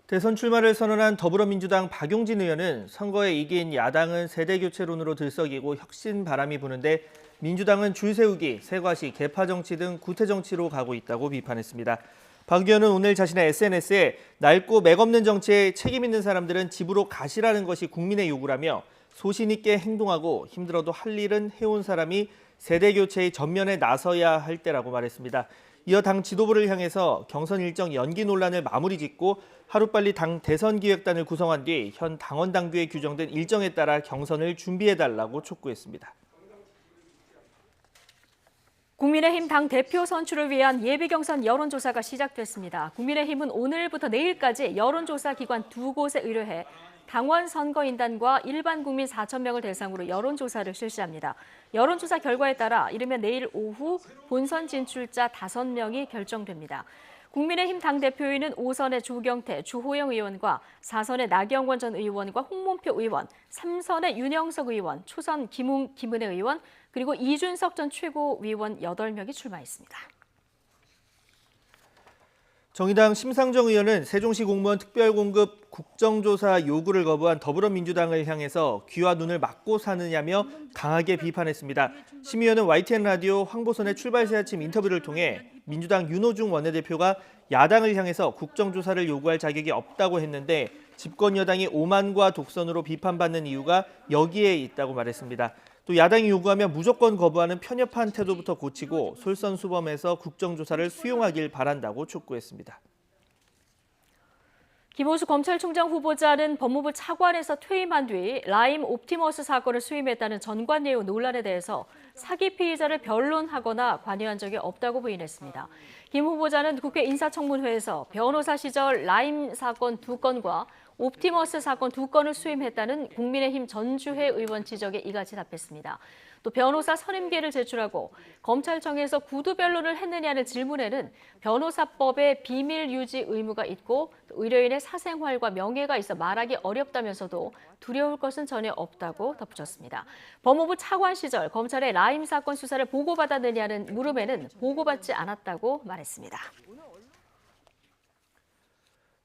대선 출마를 선언한 더불어민주당 박용진 의원은 선거에 이긴 야당은 세대교체론으로 들썩이고 혁신 바람이 부는데 민주당은 줄 세우기, 세과시, 계파 정치 등 구태 정치로 가고 있다고 비판했습니다. 박 의원은 오늘 자신의 SNS에 낡고 맥없는 정치에 책임 있는 사람들은 집으로 가시라는 것이 국민의 요구라며 소신 있게 행동하고 힘들어도 할 일은 해온 사람이 세대교체의 전면에 나서야 할 때라고 말했습니다. 이어 당 지도부를 향해서 경선 일정 연기 논란을 마무리 짓고 하루빨리 당 대선기획단을 구성한 뒤 현 당원 당규에 규정된 일정에 따라 경선을 준비해달라고 촉구했습니다. 국민의힘 당 대표 선출을 위한 예비경선 여론조사가 시작됐습니다. 국민의힘은 오늘부터 내일까지 여론조사 기관 2곳에 의뢰해 당원 선거인단과 일반 국민 4,000명을 대상으로 여론조사를 실시합니다. 여론조사 결과에 따라 이르면 내일 오후 본선 진출자 5명이 결정됩니다. 국민의힘 당대표인은 5선의 조경태, 주호영 의원과 4선의 나경원 전 의원과 홍문표 의원, 3선의 윤영석 의원, 초선 김은혜 의원, 그리고 이준석 전 최고위원 8명이 출마했습니다. 정의당 심상정 의원은 세종시 공무원 특별공급 국정조사 요구를 거부한 더불어민주당을 향해서 귀와 눈을 막고 사느냐며 강하게 비판했습니다. 심 의원은 YTN 라디오 황보선의 출발새 아침 인터뷰를 통해 민주당 윤호중 원내대표가 야당을 향해서 국정조사를 요구할 자격이 없다고 했는데 집권 여당이 오만과 독선으로 비판받는 이유가 여기에 있다고 말했습니다. 또 야당이 요구하면 무조건 거부하는 편협한 태도부터 고치고 솔선수범해서 국정조사를 수용하길 바란다고 촉구했습니다. 김호수 검찰총장 후보자는 법무부 차관에서 퇴임한 뒤 라임 옵티머스 사건을 수임했다는 전관 내용 논란에 대해서 사기 피의자를 변론하거나 관여한 적이 없다고 부인했습니다. 김 후보자는 국회 인사청문회에서 변호사 시절 라임 사건 2건과 옵티머스 사건 2건을 수임했다는 국민의힘 전주회 의원 지적에 이같이 답했습니다. 또 변호사 선임계를 제출하고 검찰청에서 구두 변론을 했느냐는 질문에는 변호사법에 비밀 유지 의무가 있고 의뢰인의 사생활과 명예가 있어 말하기 어렵다면서도 두려울 것은 전혀 없다고 덧붙였습니다. 법무부 차관 시절 검찰의 라임 사건 수사를 보고받았느냐는 물음에는 보고받지 않았다고 말했습니다.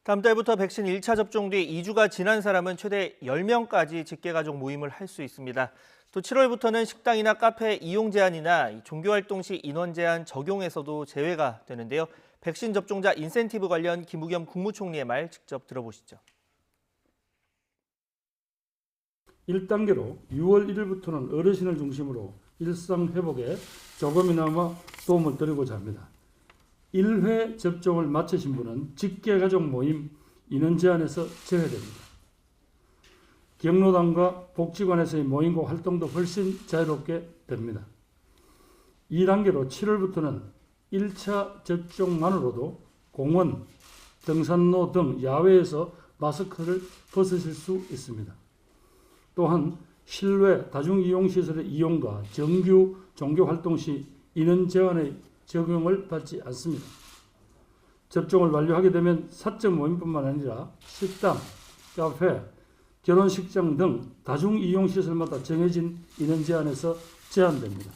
다음 달부터 백신 1차 접종 뒤 2주가 지난 사람은 최대 10명까지 직계가족 모임을 할 수 있습니다. 또 7월부터는 식당이나 카페 이용 제한이나 종교활동 시 인원 제한 적용에서도 제외가 되는데요. 백신 접종자 인센티브 관련 김부겸 국무총리의 말 직접 들어보시죠. 1단계로 6월 1일부터는 어르신을 중심으로 일상 회복에 조금이나마 도움을 드리고자 합니다. 1회 접종을 마치신 분은 직계가족 모임 인원 제한에서 제외됩니다. 경로당과 복지관에서의 모임과 활동도 훨씬 자유롭게 됩니다. 2단계로 7월부터는 1차 접종만으로도 공원, 등산로 등 야외에서 마스크를 벗으실 수 있습니다. 또한 실외 다중이용시설의 이용과 정규 종교활동 시 인원 제한의 적용을 받지 않습니다. 접종을 완료하게 되면 사적 모임뿐만 아니라 식당, 카페, 결혼식장 등 다중이용시설마다 정해진 인원 제한에서 제한됩니다.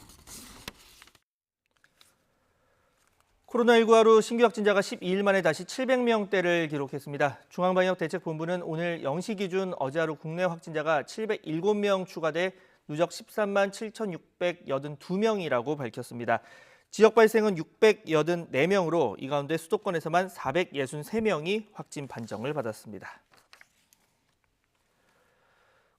코로나19 하루 신규 확진자가 12일 만에 다시 700명대를 기록했습니다. 중앙방역대책본부는 오늘 0시 기준 어제 하루 국내 확진자가 707명 추가돼 누적 13만 7,682명이라고 밝혔습니다. 지역 발생은 684명으로 이 가운데 수도권에서만 463명이 확진 판정을 받았습니다.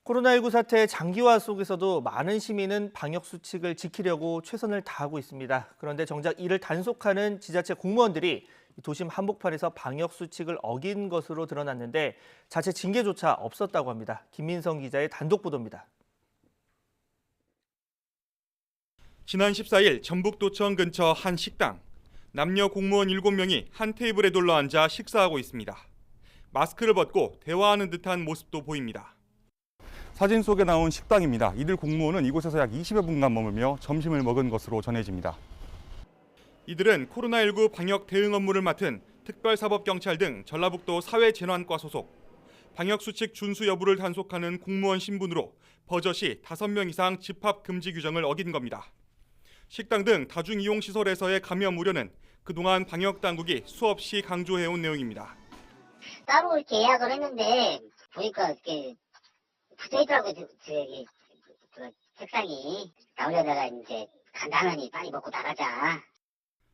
코로나19 사태의 장기화 속에서도 많은 시민은 방역 수칙을 지키려고 최선을 다하고 있습니다. 그런데 정작 이를 단속하는 지자체 공무원들이 도심 한복판에서 방역 수칙을 어긴 것으로 드러났는데 자체 징계조차 없었다고 합니다. 김민성 기자의 단독 보도입니다. 지난 14일 전북도청 근처 한 식당. 남녀 공무원 7명이 한 테이블에 둘러앉아 식사하고 있습니다. 마스크를 벗고 대화하는 듯한 모습도 보입니다. 사진 속에 나온 식당입니다. 이들 공무원은 이곳에서 약 20여 분간 머물며 점심을 먹은 것으로 전해집니다. 이들은 코로나19 방역 대응 업무를 맡은 특별사법경찰 등 전라북도 사회재난과 소속, 방역수칙 준수 여부를 단속하는 공무원 신분으로 버젓이 5명 이상 집합 금지 규정을 어긴 겁니다. 식당 등 다중이용시설에서의 감염 우려는 그동안 방역당국이 수없이 강조해온 내용입니다. 따로 이렇게 예약을 했는데 보니까 이렇게 붙어있더라고요. 책상이. 나오려다가 이제 간단하니 빨리 먹고 나가자.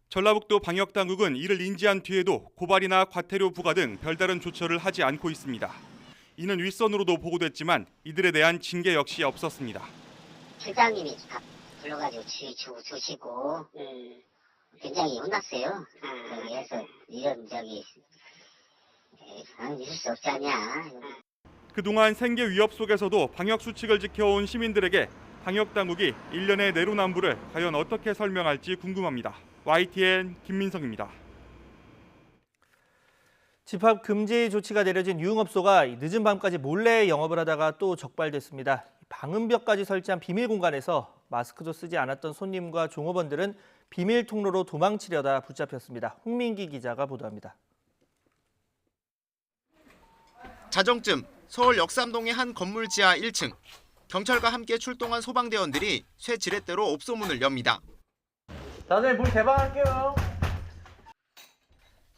전라북도 방역당국은 이를 인지한 뒤에도 고발이나 과태료 부과 등 별다른 조처를 하지 않고 있습니다. 이는 윗선으로도 보고됐지만 이들에 대한 징계 역시 없었습니다. 실장님이 다 불러가지고 주시고 굉장히 혼났어요. 그래서 이런 있을 수 없지 않냐. 그동안 생계 위협 속에서도 방역 수칙을 지켜온 시민들에게 방역당국이 1년의 내로남불을 과연 어떻게 설명할지 궁금합니다. YTN 김민성입니다. 집합 금지 조치가 내려진 유흥업소가 늦은 밤까지 몰래 영업을 하다가 또 적발됐습니다. 방음벽까지 설치한 비밀 공간에서 마스크도 쓰지 않았던 손님과 종업원들은 비밀 통로로 도망치려다 붙잡혔습니다. 홍민기 기자가 보도합니다. 자정쯤 서울 역삼동의 한 건물 지하 1층. 경찰과 함께 출동한 소방대원들이 쇠 지렛대로 옵소문을 엽니다. 다들 문 개방할게요.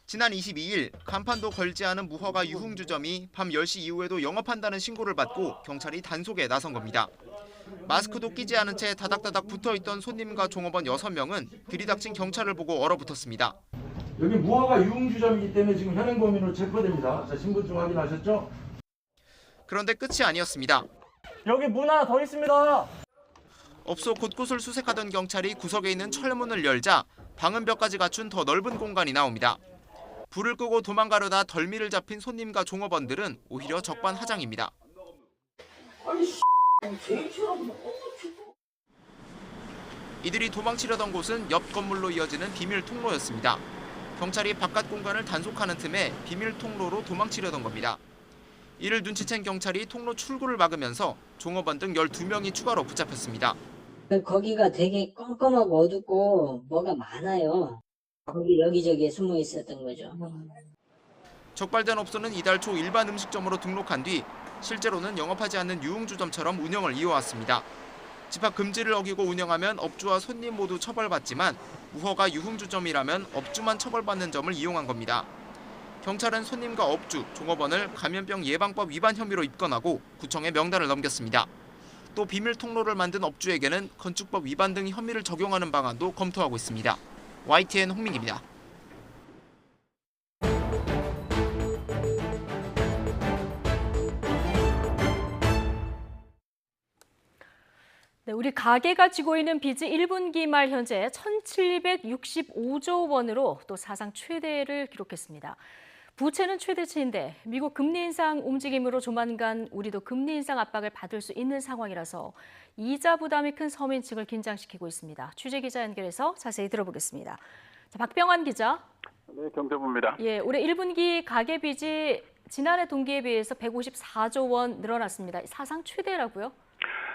지난 22일 간판도 걸지 않은 무허가 유흥주점이 밤 10시 이후에도 영업한다는 신고를 받고 경찰이 단속에 나선 겁니다. 마스크도 끼지 않은 채 다닥다닥 붙어있던 손님과 종업원 6명은 들이닥친 경찰을 보고 얼어붙었습니다. 여기 무허가 유흥주점이기 때문에 지금 현행범인으로 체포됩니다. 자, 신분증 확인하셨죠? 그런데 끝이 아니었습니다. 여기 문 하나 더 있습니다. 업소 곳곳을 수색하던 경찰이 구석에 있는 철문을 열자 방음벽까지 갖춘 더 넓은 공간이 나옵니다. 불을 끄고 도망가려다 덜미를 잡힌 손님과 종업원들은 오히려 적반하장입니다. 이들이 도망치려던 곳은 옆 건물로 이어지는 비밀 통로였습니다. 경찰이 바깥 공간을 단속하는 틈에 비밀 통로로 도망치려던 겁니다. 이를 눈치챈 경찰이 통로 출구를 막으면서 종업원 등 12명이 추가로 붙잡혔습니다. 거기가 되게 껌껌하고 어둡고 뭐가 많아요. 거기 여기저기에 숨어 있었던 거죠. 적발된 업소는 이달 초 일반 음식점으로 등록한 뒤 실제로는 영업하지 않는 유흥주점처럼 운영을 이어왔습니다. 집합 금지를 어기고 운영하면 업주와 손님 모두 처벌받지만 무허가 유흥주점이라면 업주만 처벌받는 점을 이용한 겁니다. 경찰은 손님과 업주, 종업원을 감염병 예방법 위반 혐의로 입건하고 구청에 명단을 넘겼습니다. 또 비밀 통로를 만든 업주에게는 건축법 위반 등 혐의를 적용하는 방안도 검토하고 있습니다. YTN 홍민기입니다. 네, 우리 가계가 지고 있는 빚이 1분기 말 현재 1,765조 원으로 또 사상 최대를 기록했습니다. 부채는 최대치인데 미국 금리 인상 움직임으로 조만간 우리도 금리 인상 압박을 받을 수 있는 상황이라서 이자 부담이 큰 서민층을 긴장시키고 있습니다. 취재 기자 연결해서 자세히 들어보겠습니다. 자, 박병환 기자. 네, 경제부입니다. 예, 올해 1분기 가계 빚이 지난해 동기에 비해서 154조 원 늘어났습니다. 사상 최대라고요?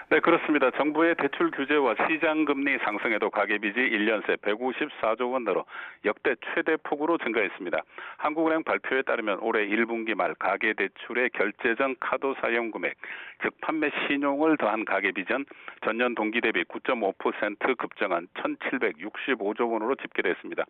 네, 그렇습니다. 정부의 대출 규제와 시장 금리 상승에도 가계빚이 1년 새 154조 원 늘어 역대 최대 폭으로 증가했습니다. 한국은행 발표에 따르면 올해 1분기 말 가계대출의 결제 전 카드 사용 금액, 즉 판매 신용을 더한 가계빚은 전년 동기 대비 9.5% 급증한 1,765조 원으로 집계됐습니다.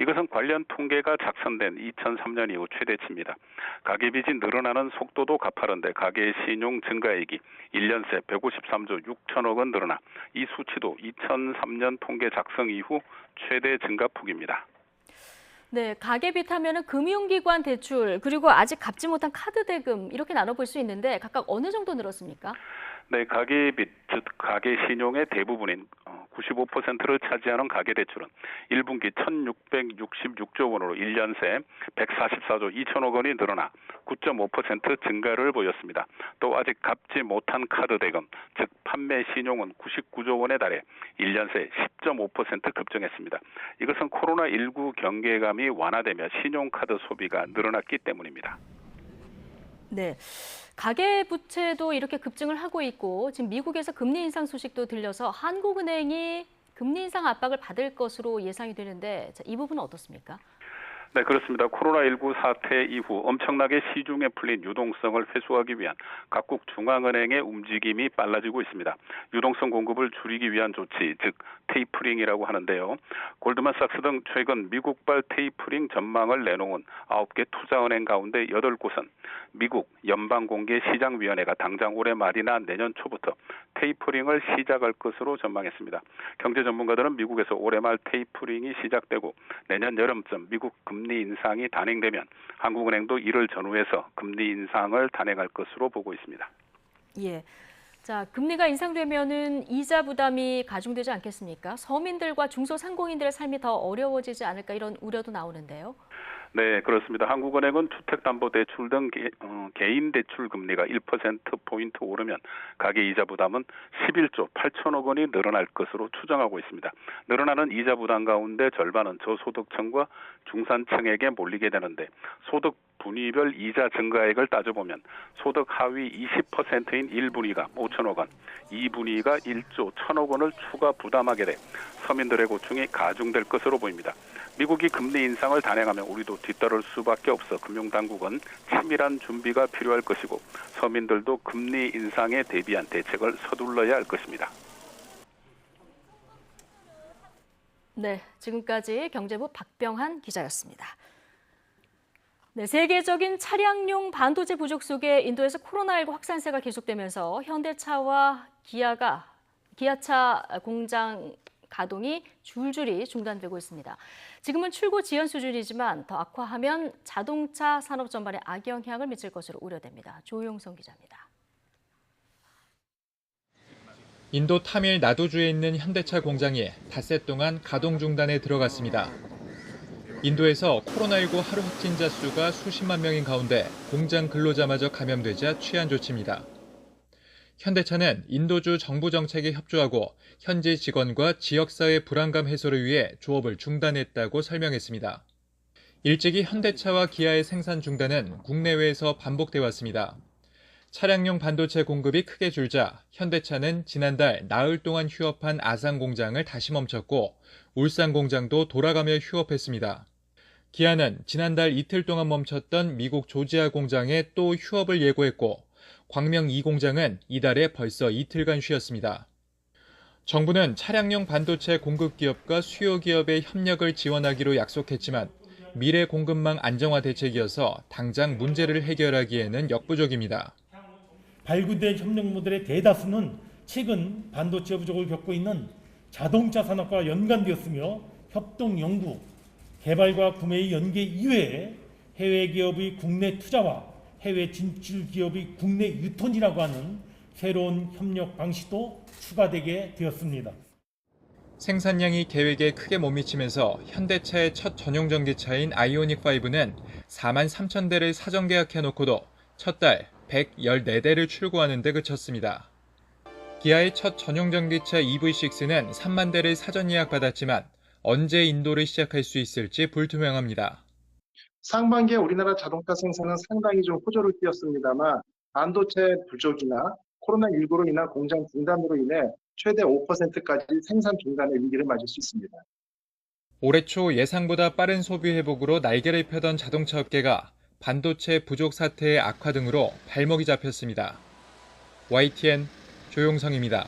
이것은 관련 통계가 작성된 2003년 이후 최대치입니다. 가계빚이 늘어나는 속도도 가파른데 가계 신용 증가액이 1년 새 153조 6천억 원 늘어나 이 수치도 2003년 통계 작성 이후 최대 증가폭입니다. 네, 가계빚 하면은 금융기관 대출 그리고 아직 갚지 못한 카드 대금 이렇게 나눠볼 수 있는데 각각 어느 정도 늘었습니까? 네, 가계빚, 즉 가계 신용의 대부분인 95%를 차지하는 가계대출은 1분기 1,666조 원으로 1년 새 144조 2천억 원이 늘어나 9.5% 증가를 보였습니다. 또 아직 갚지 못한 카드 대금, 즉 판매 신용은 99조 원에 달해 1년 새 10.5% 급증했습니다. 이것은 코로나19 경계감이 완화되며 신용카드 소비가 늘어났기 때문입니다. 네, 가계부채도 이렇게 급증을 하고 있고 지금 미국에서 금리 인상 소식도 들려서 한국은행이 금리 인상 압박을 받을 것으로 예상이 되는데 자, 이 부분은 어떻습니까? 네, 그렇습니다. 코로나19 사태 이후 엄청나게 시중에 풀린 유동성을 회수하기 위한 각국 중앙은행의 움직임이 빨라지고 있습니다. 유동성 공급을 줄이기 위한 조치, 즉 테이퍼링이라고 하는데요. 골드만삭스 등 최근 미국발 테이퍼링 전망을 내놓은 9개 투자은행 가운데 8곳은 미국 연방공개시장위원회가 당장 올해 말이나 내년 초부터 테이퍼링을 시작할 것으로 전망했습니다. 경제 전문가들은 미국에서 올해 말 테이퍼링이 시작되고 내년 여름쯤 미국 금리 인상이 단행되면 한국은행도 이를 전후해서 금리 인상을 단행할 것으로 보고 있습니다. 예. 자, 금리가 인상되면은 이자 부담이 가중되지 않겠습니까? 서민들과 중소상공인들의 삶이 더 어려워지지 않을까 이런 우려도 나오는데요. 네, 그렇습니다. 한국은행은 주택담보대출 등 개인 대출 금리가 1%포인트 오르면 가계이자 부담은 11조 8천억 원이 늘어날 것으로 추정하고 있습니다. 늘어나는 이자 부담 가운데 절반은 저소득층과 중산층에게 몰리게 되는데 소득 분위별 이자 증가액을 따져보면 소득 하위 20%인 1분위가 5천억 원, 2분위가 1조 1천억 원을 추가 부담하게 돼 서민들의 고충이 가중될 것으로 보입니다. 미국이 금리 인상을 단행하면 우리도 뒤따를 수밖에 없어 금융당국은 치밀한 준비가 필요할 것이고 서민들도 금리 인상에 대비한 대책을 서둘러야 할 것입니다. 네, 지금까지 경제부 박병한 기자였습니다. 네, 세계적인 차량용 반도체 부족 속에 인도에서 코로나19 확산세가 계속되면서 현대차와 기아차 공장 가동이 줄줄이 중단되고 있습니다. 지금은 출고 지연 수준이지만 더 악화하면 자동차 산업 전반에 악영향을 미칠 것으로 우려됩니다. 조용성 기자입니다. 인도 타밀 나두주에 있는 현대차 공장이 닷새 동안 가동 중단에 들어갔습니다. 인도에서 코로나19 하루 확진자 수가 수십만 명인 가운데 공장 근로자마저 감염되자 취한 조치입니다. 현대차는 인도주 정부 정책에 협조하고 현지 직원과 지역사회 불안감 해소를 위해 조업을 중단했다고 설명했습니다. 일찍이 현대차와 기아의 생산 중단은 국내외에서 반복돼 왔습니다. 차량용 반도체 공급이 크게 줄자 현대차는 지난달 나흘 동안 휴업한 아산 공장을 다시 멈췄고 울산 공장도 돌아가며 휴업했습니다. 기아는 지난달 이틀 동안 멈췄던 미국 조지아 공장에 또 휴업을 예고했고 광명 2공장은 이달에 벌써 이틀간 쉬었습니다. 정부는 차량용 반도체 공급 기업과 수요 기업의 협력을 지원하기로 약속했지만 미래 공급망 안정화 대책이어서 당장 문제를 해결하기에는 역부족입니다. 발굴된 협력모델의 대다수는 최근 반도체 부족을 겪고 있는 자동차 산업과 연관되었으며 협동 연구, 개발과 구매의 연계 이외에 해외 기업의 국내 투자와 해외 진출 기업의 국내 유통이라고 하는 새로운 협력 방식도 추가되게 되었습니다. 생산량이 계획에 크게 못 미치면서 현대차의 첫 전용 전기차인 아이오닉5는 4만 3천 대를 사전 계약해놓고도 첫 달 114대를 출고하는 데 그쳤습니다. 기아의 첫 전용 전기차 EV6는 3만 대를 사전 예약받았지만 언제 인도를 시작할 수 있을지 불투명합니다. 상반기에 우리나라 자동차 생산은 상당히 좀 호조를 띄었습니다만 반도체 부족이나 코로나19로 인한 공장 중단으로 인해 최대 5%까지 생산 중단의 위기를 맞을 수 있습니다. 올해 초 예상보다 빠른 소비 회복으로 날개를 펴던 자동차 업계가 반도체 부족 사태의 악화 등으로 발목이 잡혔습니다. YTN 조용성입니다.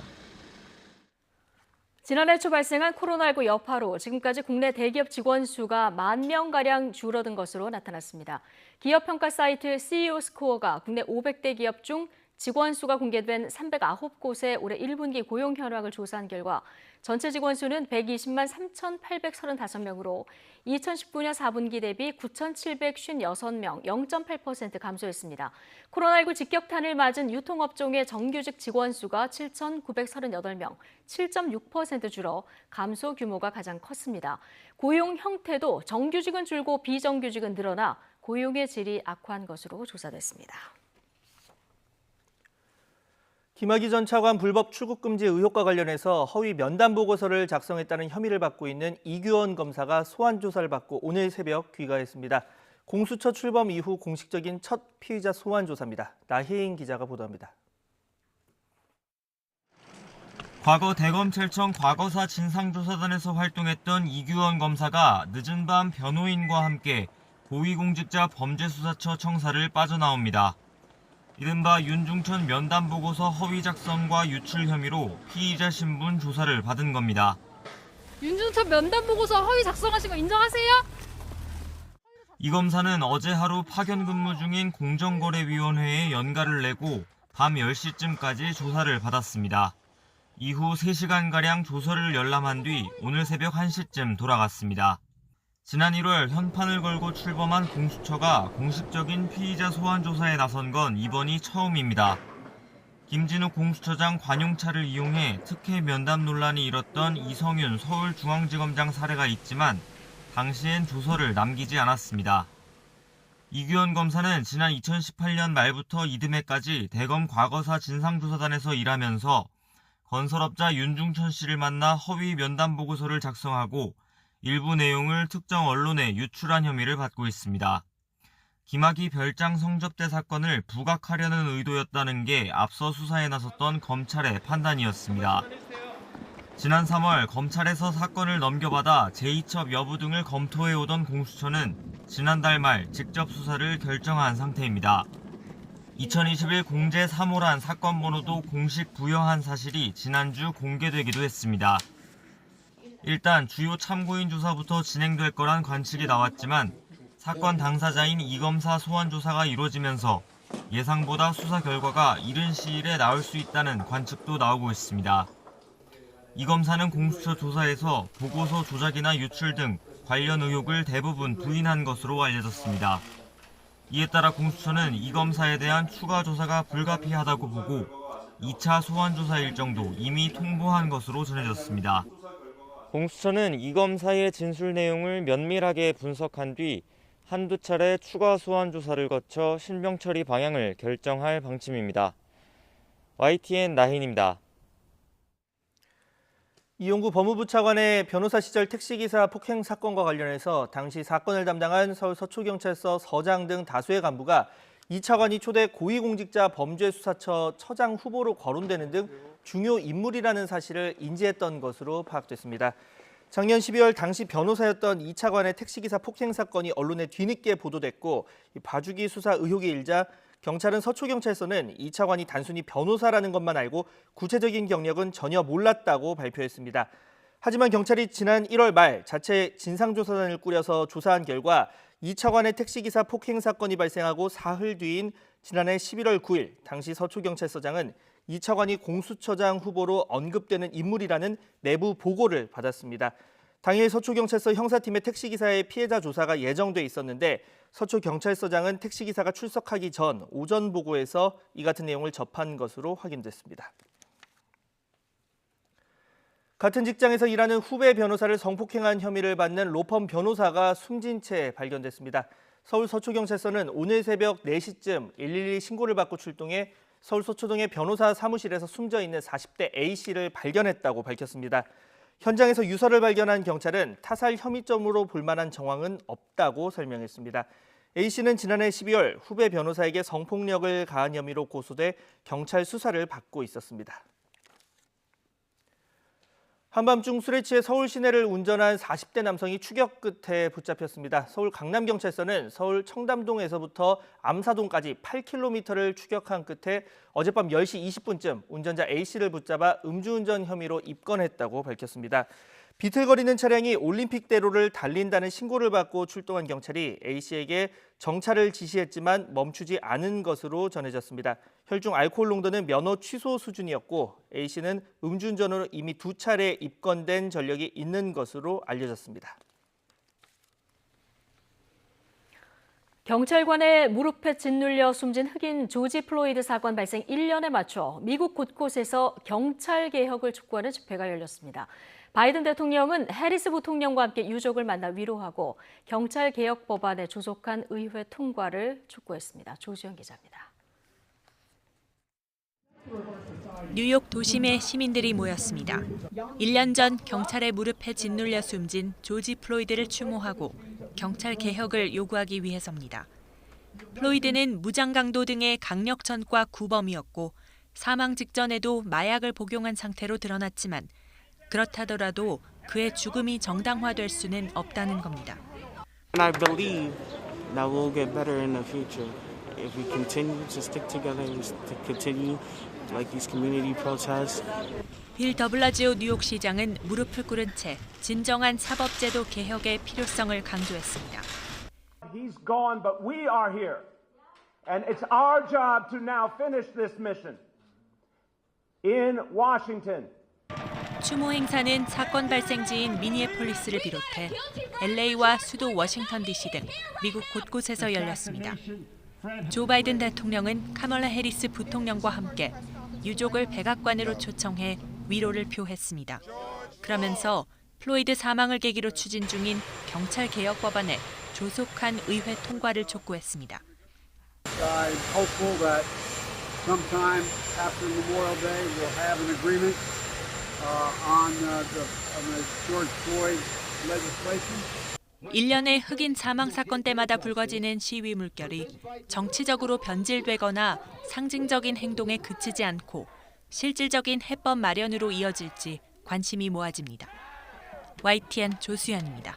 지난해 초 발생한 코로나19 여파로 지금까지 국내 대기업 직원 수가 10,000명가량 줄어든 것으로 나타났습니다. 기업 평가 사이트 CEO 스코어가 국내 500대 기업 중 직원 수가 공개된 309곳의 올해 1분기 고용 현황을 조사한 결과 전체 직원 수는 120만 3,835명으로 2019년 4분기 대비 9,756명, 0.8% 감소했습니다. 코로나19 직격탄을 맞은 유통업종의 정규직 직원 수가 7,938명, 7.6% 줄어 감소 규모가 가장 컸습니다. 고용 형태도 정규직은 줄고 비정규직은 늘어나 고용의 질이 악화한 것으로 조사됐습니다. 김학의 전 차관 불법 출국 금지 의혹과 관련해서 허위 면담 보고서를 작성했다는 혐의를 받고 있는 이규원 검사가 소환 조사를 받고 오늘 새벽 귀가했습니다. 공수처 출범 이후 공식적인 첫 피의자 소환 조사입니다. 나혜인 기자가 보도합니다. 과거 대검찰청 과거사 진상조사단에서 활동했던 이규원 검사가 늦은 밤 변호인과 함께 고위공직자 범죄수사처 청사를 빠져나옵니다. 이른바 윤중천 면담보고서 허위 작성과 유출 혐의로 피의자 신분 조사를 받은 겁니다. 윤중천 면담보고서 허위 작성하신 거 인정하세요? 이 검사는 어제 하루 파견 근무 중인 공정거래위원회에 연가를 내고 밤 10시쯤까지 조사를 받았습니다. 이후 3시간가량 조서를 열람한 뒤 오늘 새벽 1시쯤 돌아갔습니다. 지난 1월 현판을 걸고 출범한 공수처가 공식적인 피의자 소환 조사에 나선 건 이번이 처음입니다. 김진욱 공수처장 관용차를 이용해 특혜 면담 논란이 일었던 이성윤 서울중앙지검장 사례가 있지만 당시엔 조서를 남기지 않았습니다. 이규원 검사는 지난 2018년 말부터 이듬해까지 대검 과거사 진상조사단에서 일하면서 건설업자 윤중천 씨를 만나 허위 면담 보고서를 작성하고 일부 내용을 특정 언론에 유출한 혐의를 받고 있습니다. 김학의 별장 성접대 사건을 부각하려는 의도였다는 게 앞서 수사에 나섰던 검찰의 판단이었습니다. 지난 3월 검찰에서 사건을 넘겨받아 제2첩 여부 등을 검토해오던 공수처는 지난달 말 직접 수사를 결정한 상태입니다. 2021 공제 3호란 사건 번호도 공식 부여한 사실이 지난주 공개되기도 했습니다. 일단 주요 참고인 조사부터 진행될 거란 관측이 나왔지만 사건 당사자인 이 검사 소환 조사가 이루어지면서 예상보다 수사 결과가 이른 시일에 나올 수 있다는 관측도 나오고 있습니다. 이 검사는 공수처 조사에서 보고서 조작이나 유출 등 관련 의혹을 대부분 부인한 것으로 알려졌습니다. 이에 따라 공수처는 이 검사에 대한 추가 조사가 불가피하다고 보고 2차 소환 조사 일정도 이미 통보한 것으로 전해졌습니다. 공수처는 이 검사의 진술 내용을 면밀하게 분석한 뒤 한두 차례 추가 소환 조사를 거쳐 실명 처리 방향을 결정할 방침입니다. YTN 나힌입니다. 이용구 법무부 차관의 변호사 시절 택시기사 폭행 사건과 관련해서 당시 사건을 담당한 서울 서초경찰서 서장 등 다수의 간부가 이 차관이 초대 고위공직자 범죄수사처 처장 후보로 거론되는 등 중요 인물이라는 사실을 인지했던 것으로 파악됐습니다. 작년 12월 당시 변호사였던 이 차관의 택시기사 폭행 사건이 언론에 뒤늦게 보도됐고 봐주기 수사 의혹이 일자 경찰은 서초경찰서는 이 차관이 단순히 변호사라는 것만 알고 구체적인 경력은 전혀 몰랐다고 발표했습니다. 하지만 경찰이 지난 1월 말 자체 진상조사단을 꾸려서 조사한 결과 이 차관의 택시기사 폭행 사건이 발생하고 사흘 뒤인 지난해 11월 9일 당시 서초경찰서장은 이 차관이 공수처장 후보로 언급되는 인물이라는 내부 보고를 받았습니다. 당일 서초경찰서 형사팀의 택시기사의 피해자 조사가 예정돼 있었는데 서초경찰서장은 택시기사가 출석하기 전 오전 보고에서 이 같은 내용을 접한 것으로 확인됐습니다. 같은 직장에서 일하는 후배 변호사를 성폭행한 혐의를 받는 로펌 변호사가 숨진 채 발견됐습니다. 서울 서초경찰서는 오늘 새벽 4시쯤 112 신고를 받고 출동해 서울 서초동의 변호사 사무실에서 숨져 있는 40대 A씨를 발견했다고 밝혔습니다. 현장에서 유서를 발견한 경찰은 타살 혐의점으로 볼 만한 정황은 없다고 설명했습니다. A씨는 지난해 12월 후배 변호사에게 성폭력을 가한 혐의로 고소돼 경찰 수사를 받고 있었습니다. 한밤중 술에 취해 서울 시내를 운전한 40대 남성이 추격 끝에 붙잡혔습니다. 서울 강남경찰서는 서울 청담동에서부터 암사동까지 8km를 추격한 끝에 어젯밤 10시 20분쯤 운전자 A씨를 붙잡아 음주운전 혐의로 입건했다고 밝혔습니다. 비틀거리는 차량이 올림픽대로를 달린다는 신고를 받고 출동한 경찰이 A씨에게 정차를 지시했지만 멈추지 않은 것으로 전해졌습니다. 혈중 알코올 농도는 면허 취소 수준이었고 A씨는 음주운전으로 이미 2차례 입건된 전력이 있는 것으로 알려졌습니다. 경찰관의 무릎에 짓눌려 숨진 흑인 조지 플로이드 사건 발생 1년에 맞춰 미국 곳곳에서 경찰 개혁을 촉구하는 집회가 열렸습니다. 바이든 대통령은 해리스 부통령과 함께 유족을 만나 위로하고 경찰 개혁 법안에 조속한 의회 통과를 촉구했습니다. 조지현 기자입니다. 뉴욕 도심에 시민들이 모였습니다. 1년 전 경찰의 무릎에 짓눌려 숨진 조지 플로이드를 추모하고 경찰 개혁을 요구하기 위해서입니다. 플로이드는 무장강도 등의 강력 전과 구범이었고 사망 직전에도 마약을 복용한 상태로 드러났지만 그렇다더라도 그의 죽음이 정당화될 수는 없다는 겁니다. And I believe that we'll get better in the future if we continue to stick together, to continue like these community protests. 빌 더블라지오 뉴욕시장은 무릎을 꿇은 채 진정한 사법제도 개혁의 필요성을 강조했습니다. He's gone, but we are here. And it's our job to now finish this mission in Washington. 추모 행사는 사건 발생지인 미니애폴리스를 비롯해 LA와 수도 워싱턴 DC 등 미국 곳곳에서 열렸습니다. 조 바이든 대통령은 카멀라 해리스 부통령과 함께 유족을 백악관으로 초청해 위로를 표했습니다. 그러면서 플로이드 사망을 계기로 추진 중인 경찰 개혁 법안에 조속한 의회 통과를 촉구했습니다. I'm hopeful that sometime after Memorial Day we'll have an agreement on the George Floyd legislation. 1년의 흑인 사망 사건 때마다 불거지는 시위 물결이 정치적으로 변질되거나 상징적인 행동에 그치지 않고 실질적인 해법 마련으로 이어질지 관심이 모아집니다. YTN 조수연입니다.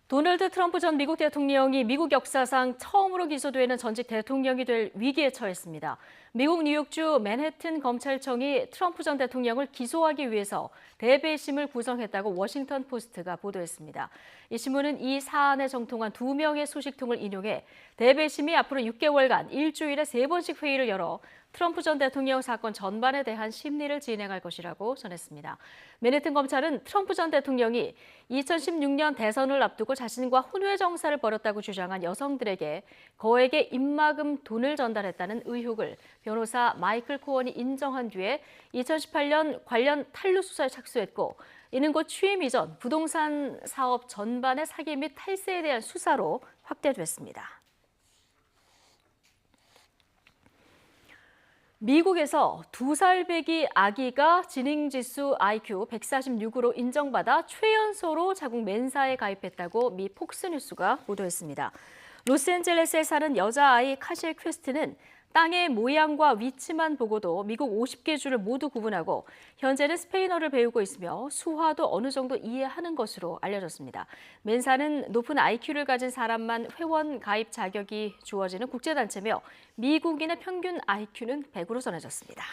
도널드 트럼프 전 미국 대통령이 미국 역사상 처음으로 기소되는 전직 대통령이 될 위기에 처했습니다. 미국 뉴욕주 맨해튼 검찰청이 트럼프 전 대통령을 기소하기 위해서 대배심을 구성했다고 워싱턴 포스트가 보도했습니다. 이 신문은 이 사안에 정통한 2명의 소식통을 인용해 대배심이 앞으로 6개월간 일주일에 3번씩 회의를 열어 트럼프 전 대통령 사건 전반에 대한 심리를 진행할 것이라고 전했습니다. 맨해튼 검찰은 트럼프 전 대통령이 2016년 대선을 앞두고 자신과 혼외 정사를 벌였다고 주장한 여성들에게 거액의 입막음 돈을 전달했다는 의혹을 변호사 마이클 코언이 인정한 뒤에 2018년 관련 탄루 수사에 착수했고, 이는 곧 취임 이전 부동산 사업 전반의 사기 및 탈세에 대한 수사로 확대됐습니다. 미국에서 2살배기 아기가 지능지수 IQ 146으로 인정받아 최연소로 자국 멘사에 가입했다고 미 폭스뉴스가 보도했습니다. 로스앤젤레스에 사는 여자아이 카실 퀘스트는 땅의 모양과 위치만 보고도 미국 50개 주를 모두 구분하고 현재는 스페인어를 배우고 있으며 수화도 어느 정도 이해하는 것으로 알려졌습니다. 멘사는 높은 IQ를 가진 사람만 회원 가입 자격이 주어지는 국제단체며 미국인의 평균 IQ는 100으로 전해졌습니다.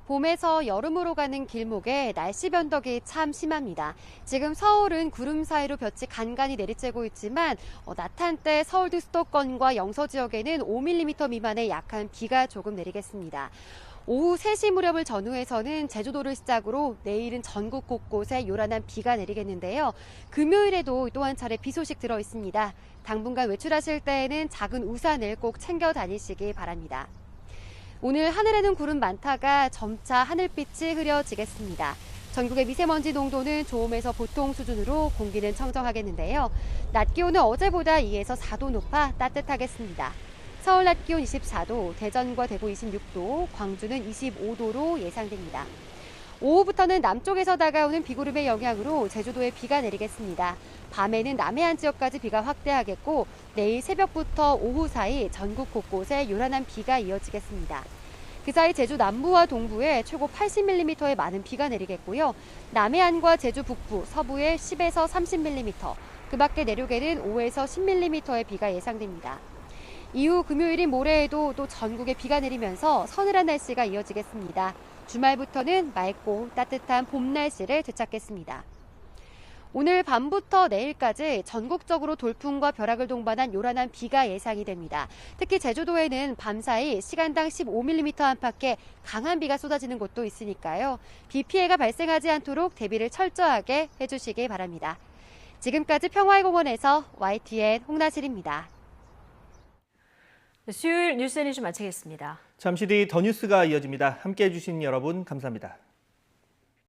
봄에서 여름으로 가는 길목에 날씨 변덕이 참 심합니다. 지금 서울은 구름 사이로 볕이 간간히 내리쬐고 있지만 낮 한때 서울도 수도권과 영서 지역에는 5mm 미만의 약한 비가 조금 내리겠습니다. 오후 3시 무렵을 전후해서는 제주도를 시작으로 내일은 전국 곳곳에 요란한 비가 내리겠는데요. 금요일에도 또 한 차례 비 소식 들어 있습니다. 당분간 외출하실 때에는 작은 우산을 꼭 챙겨 다니시기 바랍니다. 오늘 하늘에는 구름 많다가 점차 하늘빛이 흐려지겠습니다. 전국의 미세먼지 농도는 좋음에서 보통 수준으로 공기는 청정하겠는데요. 낮 기온은 어제보다 2에서 4도 높아 따뜻하겠습니다. 서울 낮 기온 24도, 대전과 대구 26도, 광주는 25도로 예상됩니다. 오후부터는 남쪽에서 다가오는 비구름의 영향으로 제주도에 비가 내리겠습니다. 밤에는 남해안 지역까지 비가 확대하겠고 내일 새벽부터 오후 사이 전국 곳곳에 요란한 비가 이어지겠습니다. 그 사이 제주 남부와 동부에 최고 80mm의 많은 비가 내리겠고요. 남해안과 제주 북부, 서부에 10에서 30mm, 그 밖에 내륙에는 5에서 10mm의 비가 예상됩니다. 이후 금요일인 모레에도 또 전국에 비가 내리면서 서늘한 날씨가 이어지겠습니다. 주말부터는 맑고 따뜻한 봄 날씨를 되찾겠습니다. 오늘 밤부터 내일까지 전국적으로 돌풍과 벼락을 동반한 요란한 비가 예상이 됩니다. 특히 제주도에는 밤사이 시간당 15mm 안팎의 강한 비가 쏟아지는 곳도 있으니까요. 비 피해가 발생하지 않도록 대비를 철저하게 해주시기 바랍니다. 지금까지 평화의 공원에서 YTN 홍나실입니다. 수요일 뉴스앤이슈 마치겠습니다. 잠시 뒤 더 뉴스가 이어집니다. 함께해 주신 여러분 감사합니다.